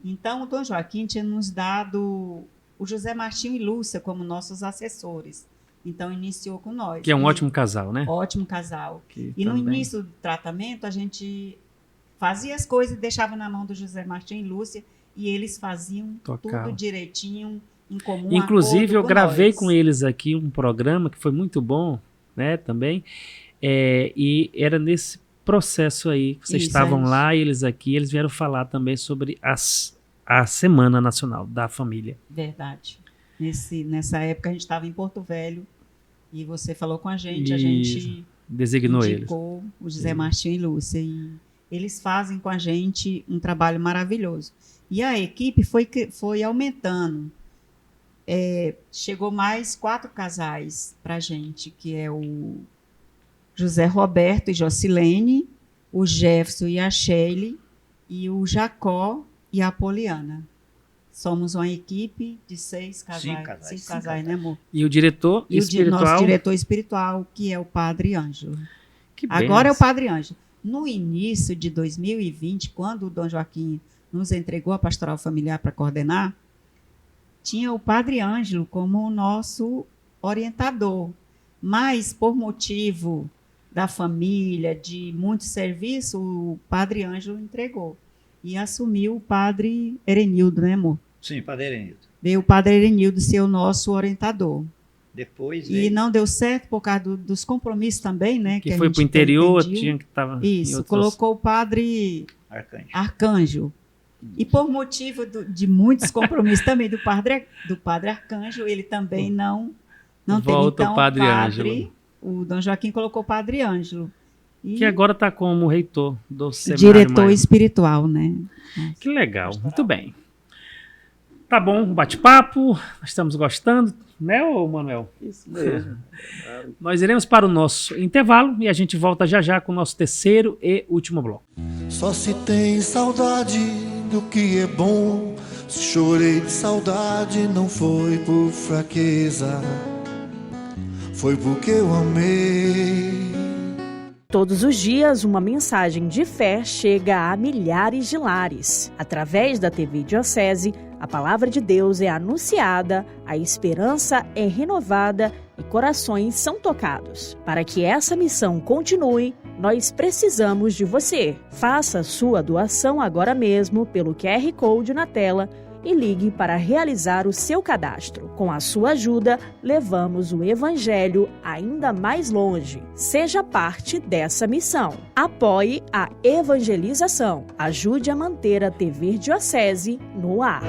Então, o Dom Joaquim tinha nos dado o José Martinho e Lúcia como nossos assessores. Então, iniciou com nós. Que é um ótimo casal, né? Ótimo casal. E no início do tratamento, a gente fazia as coisas e deixava na mão do José Martinho e Lúcia, e eles faziam tudo direitinho, em comum. Inclusive, eu gravei com eles aqui um programa que foi muito bom, né, também, e era nesse processo aí, que vocês estavam lá e eles aqui, eles vieram falar também sobre a Semana Nacional da Família. Verdade. Nessa época a gente estava em Porto Velho e você falou com a gente designou indicou eles. O José Martinho e Lúcia. E eles fazem com a gente um trabalho maravilhoso. E a equipe foi aumentando. Chegou mais 4 casais para a gente, que é o José Roberto e Jocilene, o Jefferson e a Sheile, e o Jacó e a Poliana. Somos uma equipe de 6 casais. 5 casais, né, amor? E o diretor espiritual? O nosso diretor espiritual, que é o Padre Ângelo. Agora é o Padre Ângelo. No início de 2020, quando o Dom Joaquim nos entregou a pastoral familiar para coordenar, tinha o Padre Ângelo como o nosso orientador. Mas, por motivo da família, de muito serviço, o Padre Ângelo entregou. E assumiu o Padre Erenildo, né, amor? Sim, Padre Erenildo. Veio o Padre Erenildo ser o nosso orientador. Depois E não deu certo por causa dos compromissos também, né? Que a foi gente para o interior, pediu. tinha que estava. Isso, colocou o padre Arcanjo. E por motivo de muitos compromissos também do padre Arcanjo, ele também não teve. Volta Então, o padre Ângelo. O Dom Joaquim colocou o padre Ângelo. Que agora está como reitor do seminário diretor maior. espiritual, né? Que legal, muito bem. Tá bom, um bate-papo, nós estamos gostando, né, ô Manuel? Isso mesmo. Nós iremos para o nosso intervalo e a gente volta já já com o nosso terceiro e último bloco. Só se tem saudade do que é bom. Se chorei de saudade, não foi por fraqueza, foi porque eu amei. Todos os dias, uma mensagem de fé chega a milhares de lares. Através da TV Diocese, a palavra de Deus é anunciada, a esperança é renovada e corações são tocados. Para que essa missão continue, nós precisamos de você. Faça sua doação agora mesmo pelo QR Code na tela e ligue para realizar o seu cadastro. Com a sua ajuda, levamos o Evangelho ainda mais longe. Seja parte dessa missão. Apoie a evangelização. Ajude a manter a TV Diocese no ar.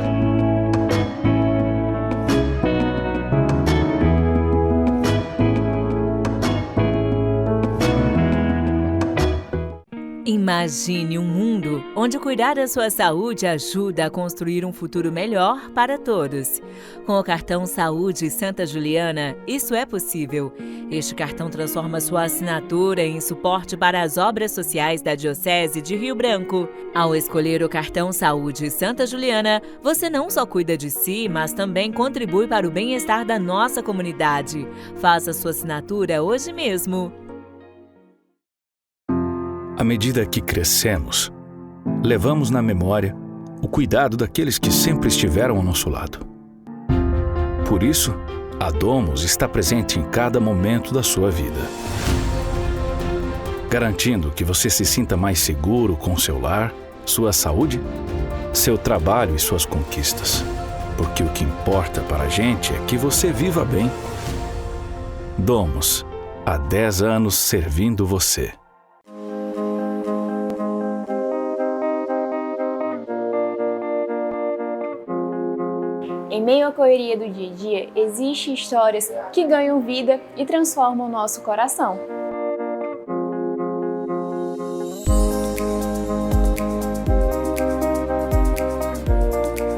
Imagine um mundo onde cuidar da sua saúde ajuda a construir um futuro melhor para todos. Com o cartão Saúde Santa Juliana, isso é possível. Este cartão transforma sua assinatura em suporte para as obras sociais da Diocese de Rio Branco. Ao escolher o cartão Saúde Santa Juliana, você não só cuida de si, mas também contribui para o bem-estar da nossa comunidade. Faça sua assinatura hoje mesmo. À medida que crescemos, levamos na memória o cuidado daqueles que sempre estiveram ao nosso lado. Por isso, a Domus está presente em cada momento da sua vida, garantindo que você se sinta mais seguro com seu lar, sua saúde, seu trabalho e suas conquistas. Porque o que importa para a gente é que você viva bem. Domus, há 10 anos servindo você. Em meio à correria do dia a dia, existem histórias que ganham vida e transformam o nosso coração.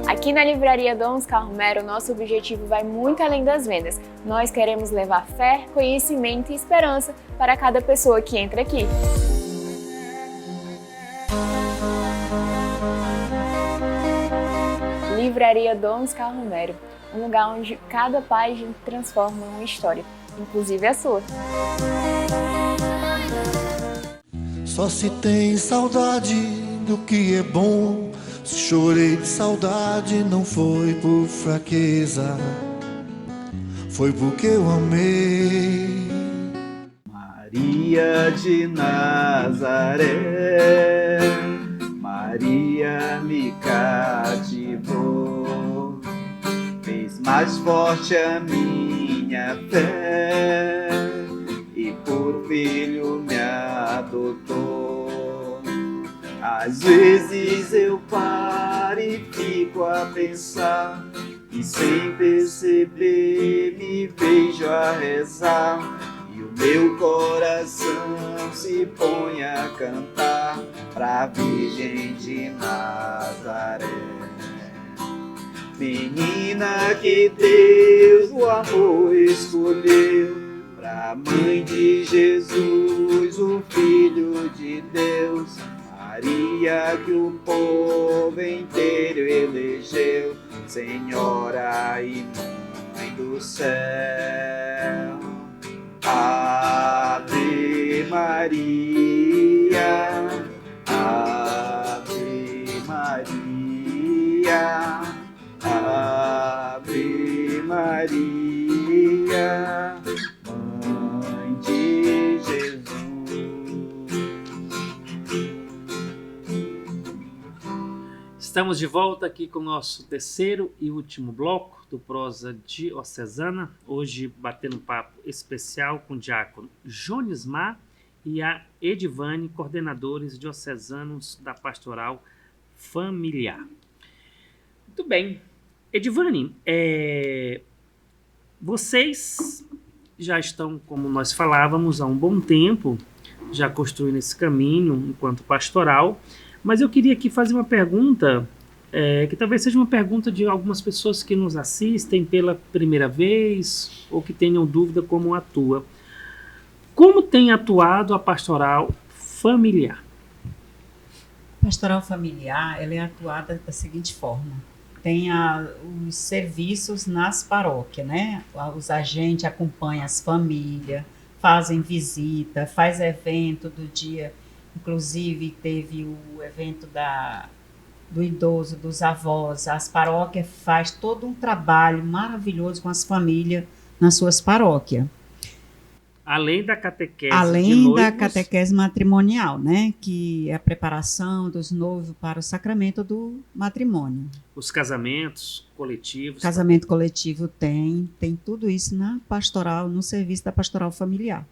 Aqui na Livraria Dom Oscar Romero, nosso objetivo vai muito além das vendas. Nós queremos levar fé, conhecimento e esperança para cada pessoa que entra aqui. Livraria Dom Oscar Romero, um lugar onde cada página transforma uma história, inclusive a sua. Só se tem saudade do que é bom. Se chorei de saudade, não foi por fraqueza, foi porque eu amei. Maria de Nazaré, Maria me cativou, fez mais forte a minha fé e por filho me adotou. Às vezes eu paro e fico a pensar e sem perceber me vejo a rezar. E o meu coração se põe a cantar pra Virgem de Nazaré. Menina que Deus o amor escolheu, pra Mãe de Jesus, o Filho de Deus. Maria que o povo inteiro elegeu, Senhora e Mãe do céu. Ave Maria, Ave Maria, Ave Maria, Mãe de Jesus. Estamos de volta aqui com o nosso terceiro e último bloco do Prosa Diocesana. Hoje batendo um papo especial com o diácono Jonismar e a Edivane, coordenadores diocesanos da Pastoral Familiar. Muito bem. Edivane, vocês já estão, como nós falávamos, há um bom tempo, já construindo esse caminho enquanto pastoral, mas eu queria aqui fazer uma pergunta, que talvez seja uma pergunta de algumas pessoas que nos assistem pela primeira vez ou que tenham dúvida como atua. Como tem atuado a pastoral familiar? A pastoral familiar, ela é atuada da seguinte forma: tem os serviços nas paróquias, né? Os agentes acompanham as famílias, fazem visita, faz evento do dia. Inclusive, teve o evento do idoso, dos avós. As paróquias faz todo um trabalho maravilhoso com as famílias nas suas paróquias. Além da catequese Além da catequese matrimonial, né? Que é a preparação dos noivos para o sacramento do matrimônio. Os casamentos coletivos. Casamento coletivo tem tudo isso na pastoral, no serviço da pastoral familiar.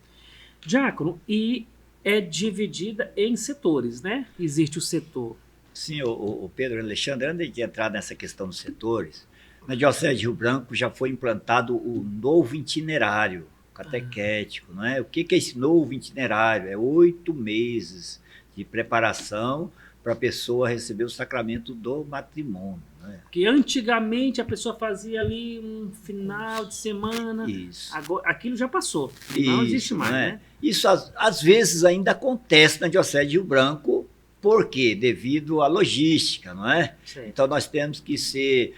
Diácono, e é dividida em setores, né? Existe o setor. Sim, o Pedro Alexandre, antes de entrar nessa questão dos setores, na Diocese de Rio Branco já foi implantado o novo itinerário catequético, não é? O que é esse novo itinerário? É 8 meses de preparação para a pessoa receber o sacramento do matrimônio. Né? Porque antigamente a pessoa fazia ali um final de semana. Isso. Agora, aquilo já passou. Não existe mais, né? Isso às vezes ainda acontece na Diocese de Rio Branco. Por quê? Devido à logística, não é? Certo. Então nós temos que ser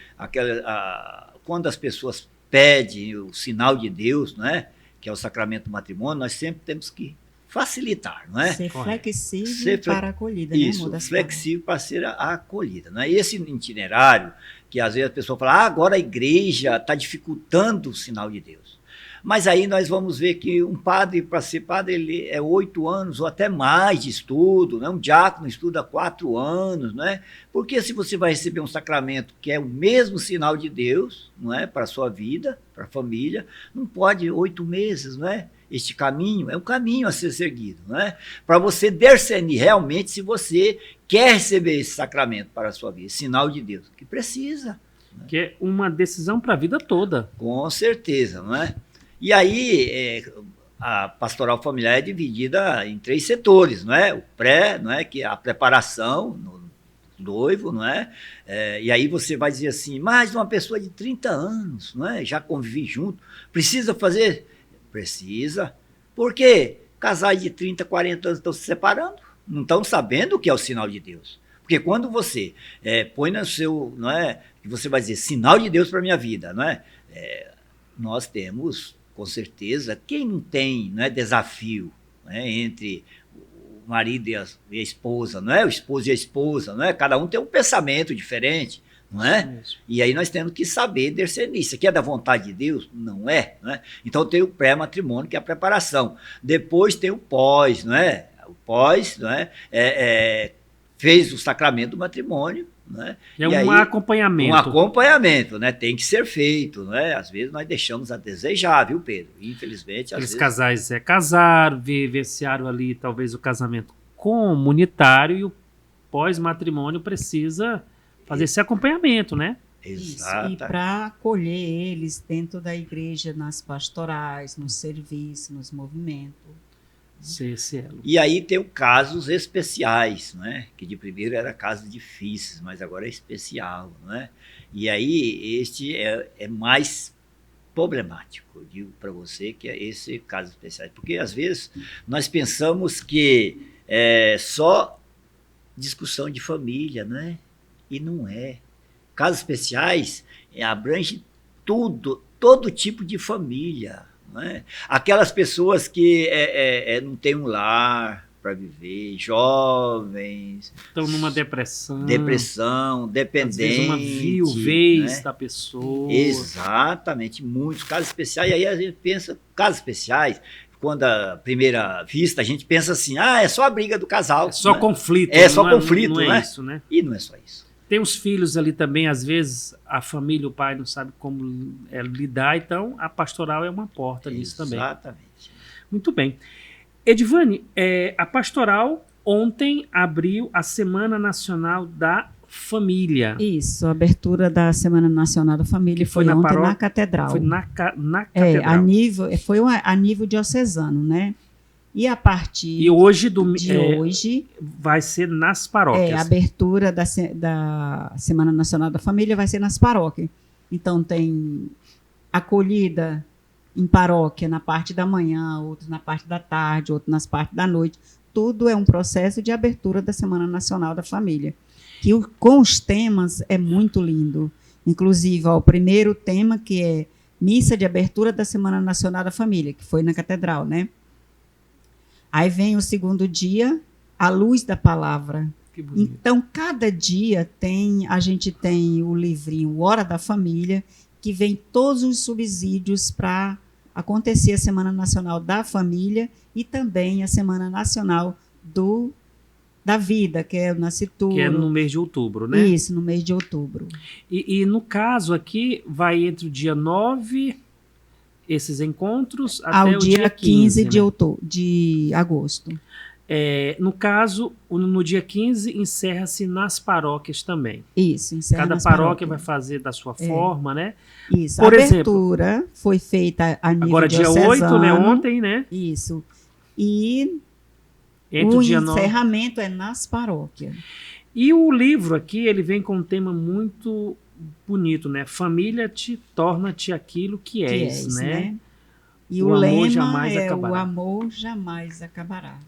quando as pessoas pedem o sinal de Deus, não é? Que é o sacramento do matrimônio, nós sempre temos que facilitar, não é? Ser flexível para a acolhida, né? Isso, flexível para ser a acolhida. Não é? E esse itinerário, que às vezes a pessoa fala, agora a igreja está dificultando o sinal de Deus. Mas aí nós vamos ver que um padre, para ser padre, ele é 8 anos ou até mais de estudo, né? Um diácono estuda 4 anos, não é? Porque se você vai receber um sacramento que é o mesmo sinal de Deus, não é? Para a sua vida, para a família, não pode 8 meses, não é? Este caminho é um caminho a ser seguido, não é? Para você discernir realmente se você quer receber esse sacramento para a sua vida, sinal de Deus, que precisa. Que é uma decisão para a vida toda. Com certeza, não é? E aí, a pastoral familiar é dividida em 3 setores, não é? O pré, não é? Que é a preparação no noivo, não é? E aí você vai dizer assim, mas uma pessoa de 30 anos, não é? Já convivi junto, precisa fazer? Precisa. Por quê? Casais de 30, 40 anos estão se separando, não estão sabendo o que é o sinal de Deus. Porque quando você põe no seu, não é? Que você vai dizer, sinal de Deus para a minha vida, não é? Nós temos... Com certeza, quem não tem, não é, desafio, né, entre o marido e a esposa, não é? O esposo e a esposa, não é? Cada um tem um pensamento diferente, não é? E aí nós temos que saber discernir. Isso aqui é da vontade de Deus? Não é, não é? Então tem o pré-matrimônio, que é a preparação. Depois tem o pós, não é? O pós, não é? Fez o sacramento do matrimônio, né? É um acompanhamento. Um acompanhamento, né? Tem que ser feito, né? Às vezes nós deixamos a desejar, viu, Pedro? Infelizmente, às vezes... casais casaram, vivenciaram ali talvez o casamento comunitário e o pós-matrimônio precisa fazer esse acompanhamento, né? Exato. Isso, e para acolher eles dentro da igreja, nas pastorais, no serviço, nos movimentos. E aí tem casos especiais, né? Que de primeiro era casos difíceis, mas agora é especial, né? E aí este é mais problemático, eu digo para você que é esse caso especial, porque às vezes nós pensamos que é só discussão de família, né? E não é. Casos especiais abrange todo tipo de família. Né? Aquelas pessoas que não têm um lar para viver, jovens... Estão numa depressão, dependentes. Às vezes uma viuvez, né? Da pessoa. Exatamente, muitos casos especiais. E aí a gente pensa, casos especiais, quando à primeira vista a gente pensa assim, é só a briga do casal. É só conflito. É só conflito, não né? É isso, né? E não é só isso. Tem os filhos ali também, às vezes a família, o pai não sabe como lidar, então a pastoral é uma porta nisso também. Exatamente. Muito bem. Edivane, a pastoral ontem abriu a Semana Nacional da Família. Isso, a abertura da Semana Nacional da Família foi na ontem paróquia? na Catedral. Foi na Catedral. A nível diocesano, né? E a partir E hoje, hoje vai ser nas paróquias. a abertura da Semana Nacional da Família vai ser nas paróquias. Então tem acolhida em paróquia na parte da manhã, outros na parte da tarde, outros nas partes da noite. Tudo é um processo de abertura da Semana Nacional da Família. Que com os temas é muito lindo. Inclusive, o primeiro tema, que é Missa de Abertura da Semana Nacional da Família, que foi na Catedral, né? Aí vem o segundo dia, A Luz da Palavra. Que bonito. Então, cada dia a gente tem o livrinho Hora da Família, que vem todos os subsídios para acontecer a Semana Nacional da Família e também a Semana Nacional da Vida, que é o Nascituro. Que é no mês de outubro, né? Isso, no mês de outubro. E no caso aqui, vai entre o dia 9, esses encontros, até Ao o dia 15 de agosto. No caso, no dia 15, encerra-se nas paróquias também. Isso, encerra Cada nas paróquia paróquias. vai fazer da sua forma, né? Isso, Por a exemplo, abertura foi feita a nível agora dia diocesano. 8, né? Ontem, né? Isso. E Entre o o dia 9. encerramento é nas paróquias. E o livro aqui, ele vem com um tema muito bonito, né? Família torna-te aquilo que és, né? E O o amor lema jamais é acabará. o amor jamais acabará.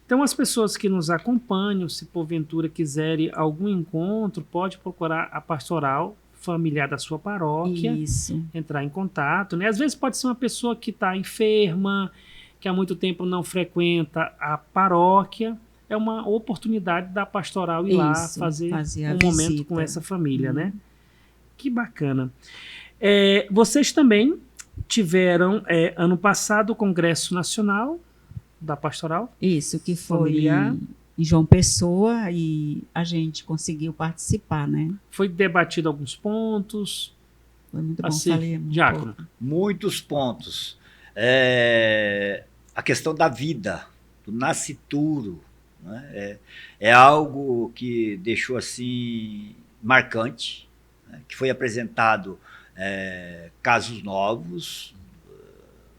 Então, as pessoas que nos acompanham, se porventura quiserem algum encontro, pode procurar a pastoral familiar da sua paróquia, Isso. entrar em contato, né? Às vezes pode ser uma pessoa que está enferma, que há muito tempo não frequenta a paróquia. É uma oportunidade da pastoral ir lá fazer a um momento visita. com essa família, né? Que bacana. Vocês também tiveram, ano passado, o Congresso Nacional da Pastoral. Isso, que foi Familiar. em João Pessoa, e a gente conseguiu participar, né? Foi debatido alguns pontos. Foi muito bom. Assim, Falei um Diácono. pouco. Muitos pontos. A questão da vida, do nascituro, né? É algo que deixou assim marcante, né? Que foi apresentado casos novos.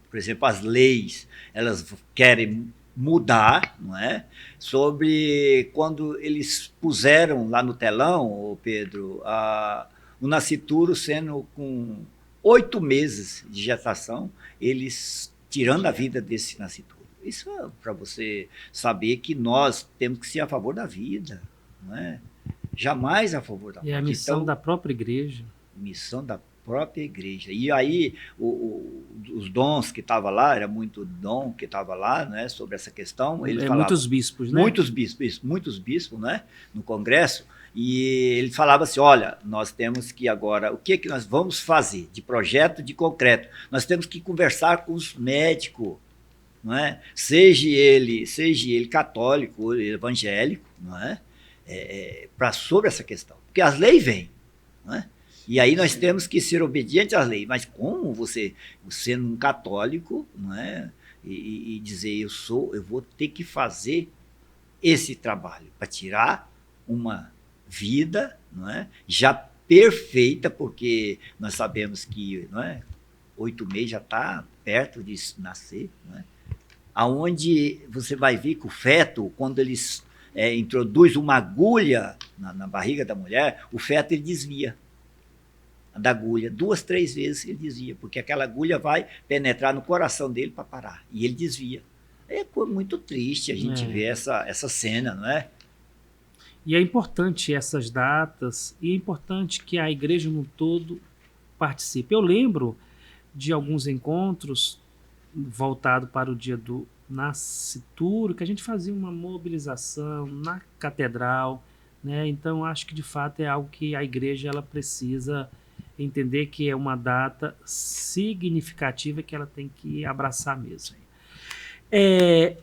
Por exemplo, as leis, elas querem mudar, não é? Sobre quando eles puseram lá no telão, Pedro, o nascituro sendo com 8 meses de gestação, eles tirando a vida desse nascituro. Isso é para você saber que nós temos que ser a favor da vida, não é? Jamais a favor da morte. É a missão Então, da própria igreja. missão da própria igreja. E aí, os dons que estavam lá, era muito dom que estava lá, né, sobre essa questão. Ele falava, muitos bispos, né? muitos bispos, né, no Congresso, e ele falava assim, olha, nós temos que agora, o que nós vamos fazer de projeto de concreto? Nós temos que conversar com os médicos, não é? Seja ele católico ou evangélico, não é? Sobre essa questão. Porque as leis vêm, não é? E aí nós temos que ser obedientes às leis. Mas como você sendo um católico, não é? E dizer, eu vou ter que fazer esse trabalho para tirar uma vida, não é? Já perfeita, porque nós sabemos que, não é? 8 meses já está perto de nascer, não é? Aonde você vai ver que o feto, quando eles introduz uma agulha na barriga da mulher, o feto ele desvia da agulha, 2, 3 vezes ele desvia, porque aquela agulha vai penetrar no coração dele para parar, e ele desvia. É muito triste a gente ver essa cena, não é? E é importante essas datas, e é importante que a igreja no todo participe. Eu lembro de alguns encontros voltados para o dia do nascituro, que a gente fazia uma mobilização na catedral, né? Então acho que de fato é algo que a igreja ela precisa entender que é uma data significativa que ela tem que abraçar mesmo.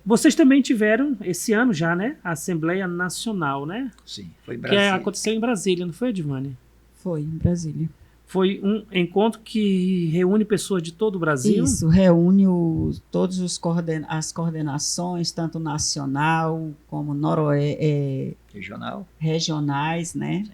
Vocês também tiveram, esse ano já, né? A Assembleia Nacional, né? Sim, foi em Que Brasília. aconteceu em Brasília, não foi, Edvânia? Foi em Brasília. Foi um encontro que reúne pessoas de todo o Brasil? Isso, reúne todos as coordenações, tanto nacional como regionais, né? Sim.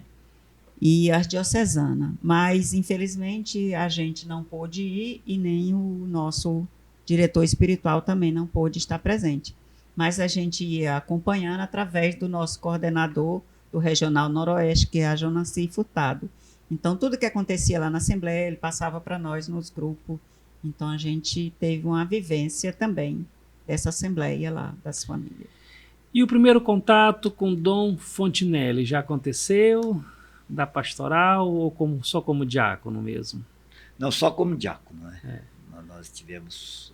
E as diocesanas. Mas, infelizmente, a gente não pôde ir e nem o nosso diretor espiritual também não pôde estar presente. Mas a gente ia acompanhando através do nosso coordenador do Regional Noroeste, que é a Jonaci Furtado. Então, tudo que acontecia lá na Assembleia, ele passava para nós nos grupos. Então, a gente teve uma vivência também dessa Assembleia lá, das famílias. E o primeiro contato com Dom Fontinelli já aconteceu? Da pastoral ou só como diácono mesmo? Não, só como diácono, né? Nós estivemos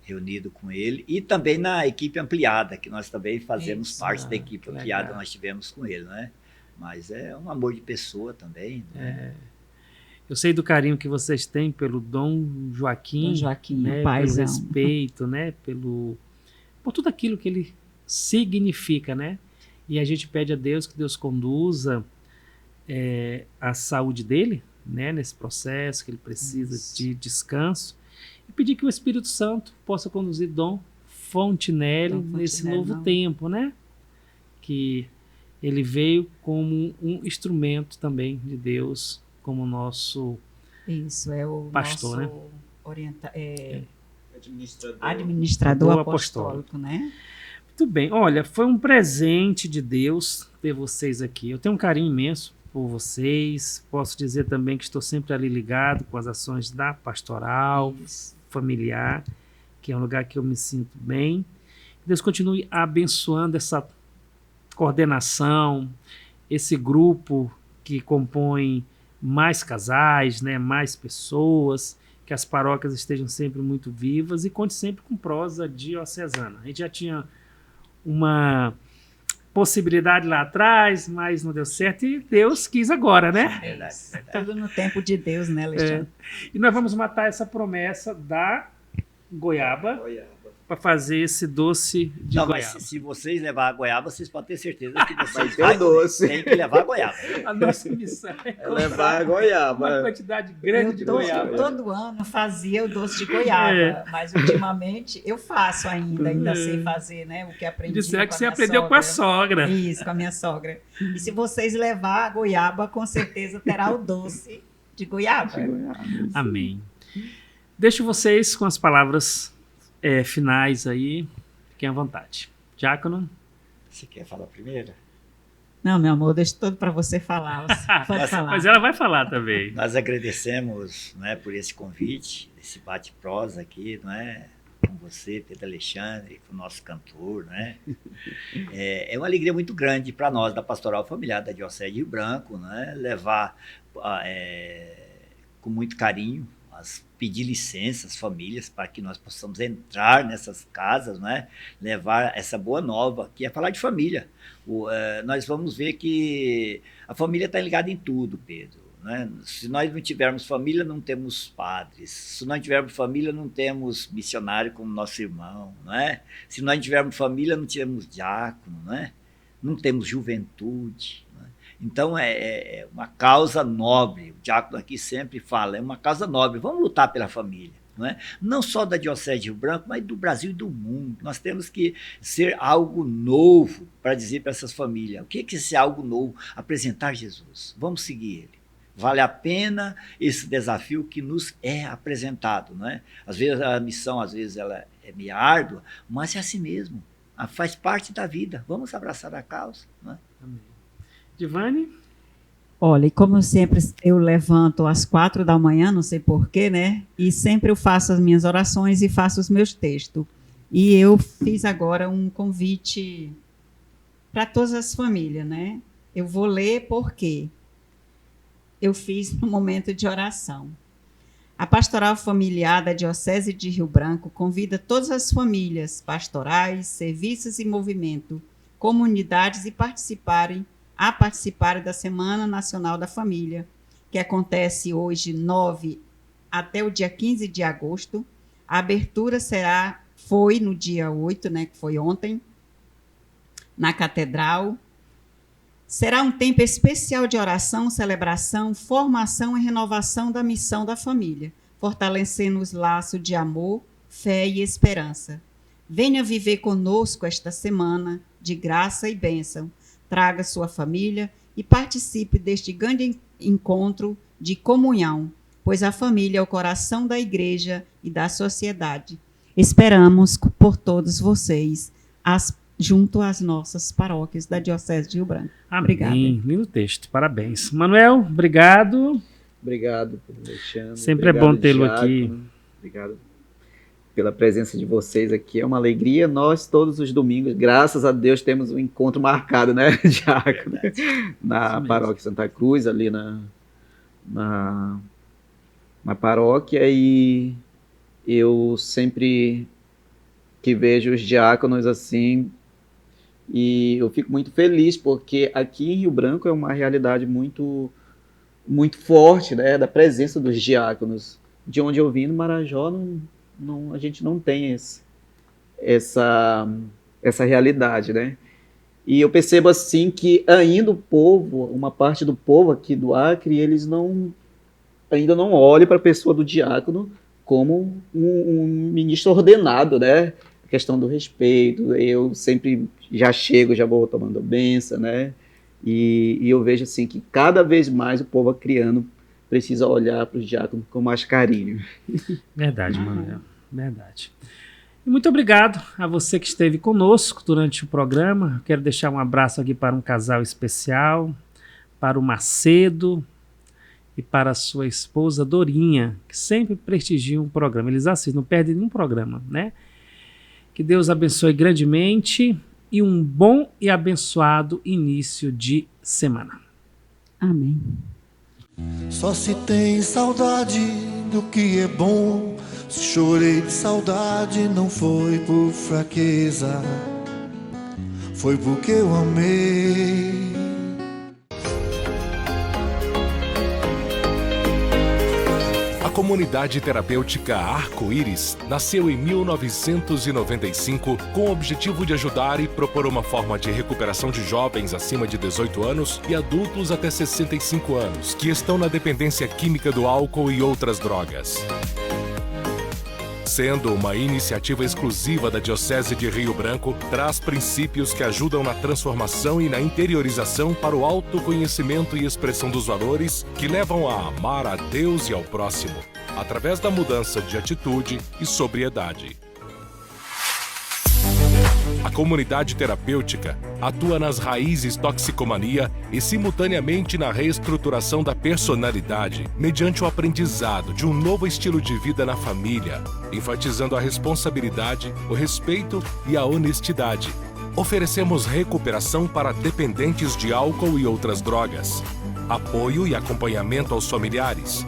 reunidos com ele e também na equipe ampliada, que nós também fazemos parte da equipe ampliada, legal. Nós tivemos com ele, né? Mas é um amor de pessoa também. Né? Eu sei do carinho que vocês têm pelo Dom Joaquim, né? Pelo respeito, né? Por tudo aquilo que ele significa, né? E a gente pede a Deus que Deus conduza a saúde dele, né? Nesse processo, que ele precisa de descanso. E pedir que o Espírito Santo possa conduzir Dom Fontinelli nesse novo tempo, né? Que ele veio como um instrumento também de Deus, como nosso pastor, né? Administrador apostólico, né? Muito bem. Olha, foi um presente de Deus ter vocês aqui. Eu tenho um carinho imenso por vocês. Posso dizer também que estou sempre ali ligado com as ações da pastoral familiar, que é um lugar que eu me sinto bem. Deus continue abençoando essa coordenação, esse grupo que compõe mais casais, né, mais pessoas, que as paróquias estejam sempre muito vivas e conte sempre com prosa diocesana. A gente já tinha uma possibilidade lá atrás, mas não deu certo e Deus quis agora, né? Verdade. Tudo no tempo de Deus, né, Alexandre? E nós vamos matar essa promessa da goiaba. Para fazer esse doce de goiaba. Mas se vocês levar a goiaba, vocês podem ter certeza que vocês tem que levar a goiaba. A nossa missão é levar a goiaba. Uma quantidade grande de goiaba. Todo ano fazia o doce de goiaba, mas ultimamente eu faço ainda sei fazer, né? O que aprendi. Disseram que você aprendeu com a sogra. Isso, com a minha sogra. E se vocês levar a goiaba, com certeza terá o doce de goiaba. Amém. Deixo vocês com as palavras finais aí, fiquem à vontade. Diácono? Você quer falar primeiro? Não, meu amor, deixa tudo para você falar. Pode falar. Mas ela vai falar também. Nós agradecemos, né, por esse convite, esse bate-prosa aqui, não é? Com você, Pedro Alexandre, com o nosso cantor, né? É uma alegria muito grande para nós, da Pastoral Familiar da Diocese de Rio Branco, né? Levar com muito carinho, pedir licença às famílias para que nós possamos entrar nessas casas, né? Levar essa boa nova, que é falar de família. Nós vamos ver que a família está ligada em tudo, Pedro. Né? Se nós não tivermos família, não temos padres. Se nós não tivermos família, não temos missionário como nosso irmão. Não é? Se nós não tivermos família, não temos diácono. Não é? Não temos juventude. Não é? Então, é uma causa nobre. O diácono aqui sempre fala, é uma causa nobre. Vamos lutar pela família. Não é? Não só da Diocese de Rio Branco, mas do Brasil e do mundo. Nós temos que ser algo novo para dizer para essas famílias. O que é ser algo novo? Apresentar Jesus. Vamos seguir ele. Vale a pena esse desafio que nos é apresentado. Não é? Às vezes a missão ela é meio árdua, mas é assim mesmo. Faz parte da vida. Vamos abraçar a causa. Não é? Amém. Divane? Olha, e como sempre eu levanto às 4 da manhã, não sei porquê, né? E sempre eu faço as minhas orações e faço os meus textos. E eu fiz agora um convite para todas as famílias, né? Eu vou ler porque eu fiz no momento de oração. A Pastoral Familiar da Diocese de Rio Branco convida todas as famílias, pastorais, serviços e movimento, comunidades a participarem da Semana Nacional da Família, que acontece hoje 9 até o dia 15 de agosto. A abertura será foi no dia 8, né, que foi ontem, na Catedral. Será um tempo especial de oração, celebração, formação e renovação da missão da família, fortalecendo os laços de amor, fé e esperança. Venha viver conosco esta semana de graça e bênção. Traga sua família e participe deste grande encontro de comunhão, pois a família é o coração da igreja e da sociedade. Esperamos por todos vocês, junto às nossas paróquias da Diocese de Rio Branco. Amém. Obrigada. Lindo texto, parabéns. Manuel, obrigado. Obrigado, Alexandre. Sempre obrigado, é bom tê-lo Diácono. aqui. Obrigado pela presença de vocês aqui. É uma alegria. Nós, todos os domingos, graças a Deus, temos um encontro marcado, né, Diácono? Na Paróquia Santa Cruz, ali na paróquia. E eu sempre que vejo os diáconos assim, e eu fico muito feliz, porque aqui em Rio Branco é uma realidade muito, muito forte, né, da presença dos diáconos. De onde eu vim, no Marajó, a gente não tem essa realidade, né? E eu percebo assim que ainda o povo, uma parte do povo aqui do Acre, eles ainda não olham para a pessoa do diácono como um ministro ordenado, né? A questão do respeito, eu sempre já vou tomando bênção, né? E eu vejo assim que cada vez mais o povo acriano precisa olhar para os diáconos com mais carinho. Verdade, Manuel. Verdade. E muito obrigado a você que esteve conosco durante o programa. Quero deixar um abraço aqui para um casal especial, para o Macedo e para a sua esposa Dorinha, que sempre prestigiam o programa. Eles assistem, não perdem nenhum programa, né? Que Deus abençoe grandemente e um bom e abençoado início de semana. Amém. Só se tem saudade do que é bom. Se chorei de saudade, não foi por fraqueza, foi porque eu amei. A comunidade terapêutica Arco-Íris nasceu em 1995 com o objetivo de ajudar e propor uma forma de recuperação de jovens acima de 18 anos e adultos até 65 anos que estão na dependência química do álcool e outras drogas. Sendo uma iniciativa exclusiva da Diocese de Rio Branco, traz princípios que ajudam na transformação e na interiorização para o autoconhecimento e expressão dos valores que levam a amar a Deus e ao próximo, através da mudança de atitude e sobriedade. A comunidade terapêutica atua nas raízes toxicomania e simultaneamente na reestruturação da personalidade mediante o aprendizado de um novo estilo de vida na família, enfatizando a responsabilidade, o respeito e a honestidade. Oferecemos recuperação para dependentes de álcool e outras drogas, apoio e acompanhamento aos familiares,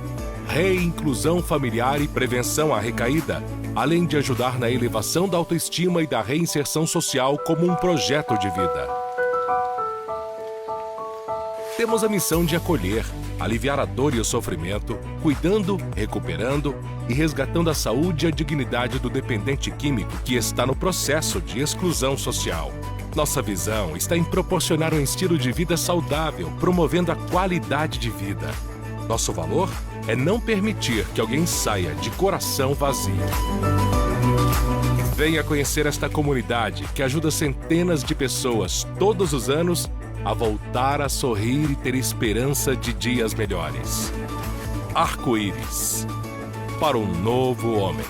reinclusão familiar e prevenção à recaída, além de ajudar na elevação da autoestima e da reinserção social como um projeto de vida. Temos a missão de acolher, aliviar a dor e o sofrimento, cuidando, recuperando e resgatando a saúde e a dignidade do dependente químico que está no processo de exclusão social. Nossa visão está em proporcionar um estilo de vida saudável, promovendo a qualidade de vida. Nosso valor é não permitir que alguém saia de coração vazio. Venha conhecer esta comunidade que ajuda centenas de pessoas todos os anos a voltar a sorrir e ter esperança de dias melhores. Arco-Íris, para um novo homem.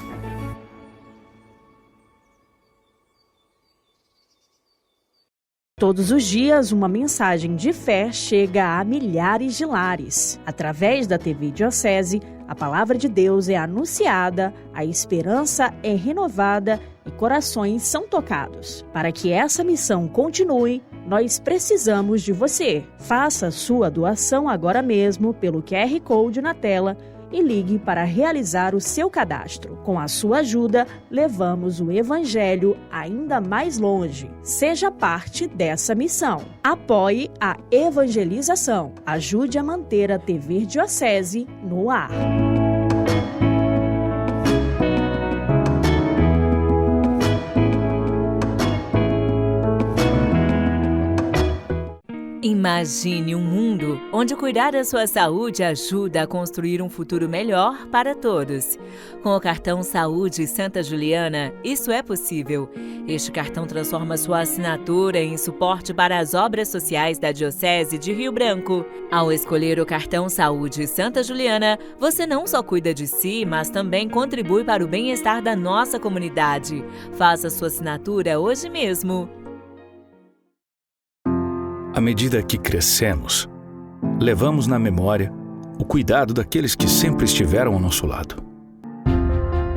Todos os dias, uma mensagem de fé chega a milhares de lares. Através da TV Diocese, a palavra de Deus é anunciada, a esperança é renovada e corações são tocados. Para que essa missão continue, nós precisamos de você. Faça sua doação agora mesmo pelo QR Code na tela e ligue para realizar o seu cadastro. Com a sua ajuda, levamos o Evangelho ainda mais longe. Seja parte dessa missão. Apoie a evangelização. Ajude a manter a TV Diocese no ar. Imagine um mundo onde cuidar da sua saúde ajuda a construir um futuro melhor para todos. Com o cartão Saúde Santa Juliana, isso é possível. Este cartão transforma sua assinatura em suporte para as obras sociais da Diocese de Rio Branco. Ao escolher o cartão Saúde Santa Juliana, você não só cuida de si, mas também contribui para o bem-estar da nossa comunidade. Faça sua assinatura hoje mesmo. À medida que crescemos, levamos na memória o cuidado daqueles que sempre estiveram ao nosso lado.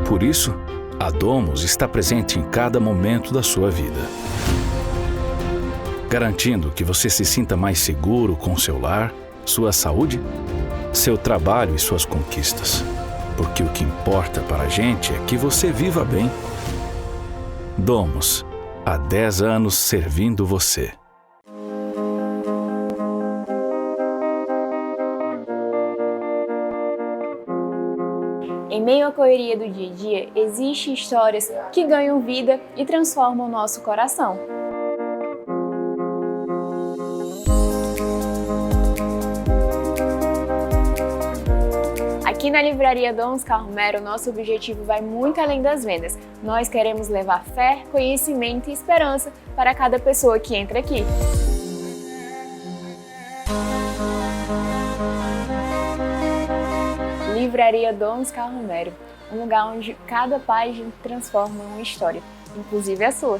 Por isso, a Domus está presente em cada momento da sua vida, garantindo que você se sinta mais seguro com seu lar, sua saúde, seu trabalho e suas conquistas. Porque o que importa para a gente é que você viva bem. Domus, há 10 anos servindo você. Em meio à correria do dia a dia, existem histórias que ganham vida e transformam o nosso coração. Aqui na Livraria Dom Oscar Romero, nosso objetivo vai muito além das vendas. Nós queremos levar fé, conhecimento e esperança para cada pessoa que entra aqui. Livraria Dom Oscar Romero, um lugar onde cada página transforma uma história, inclusive a sua.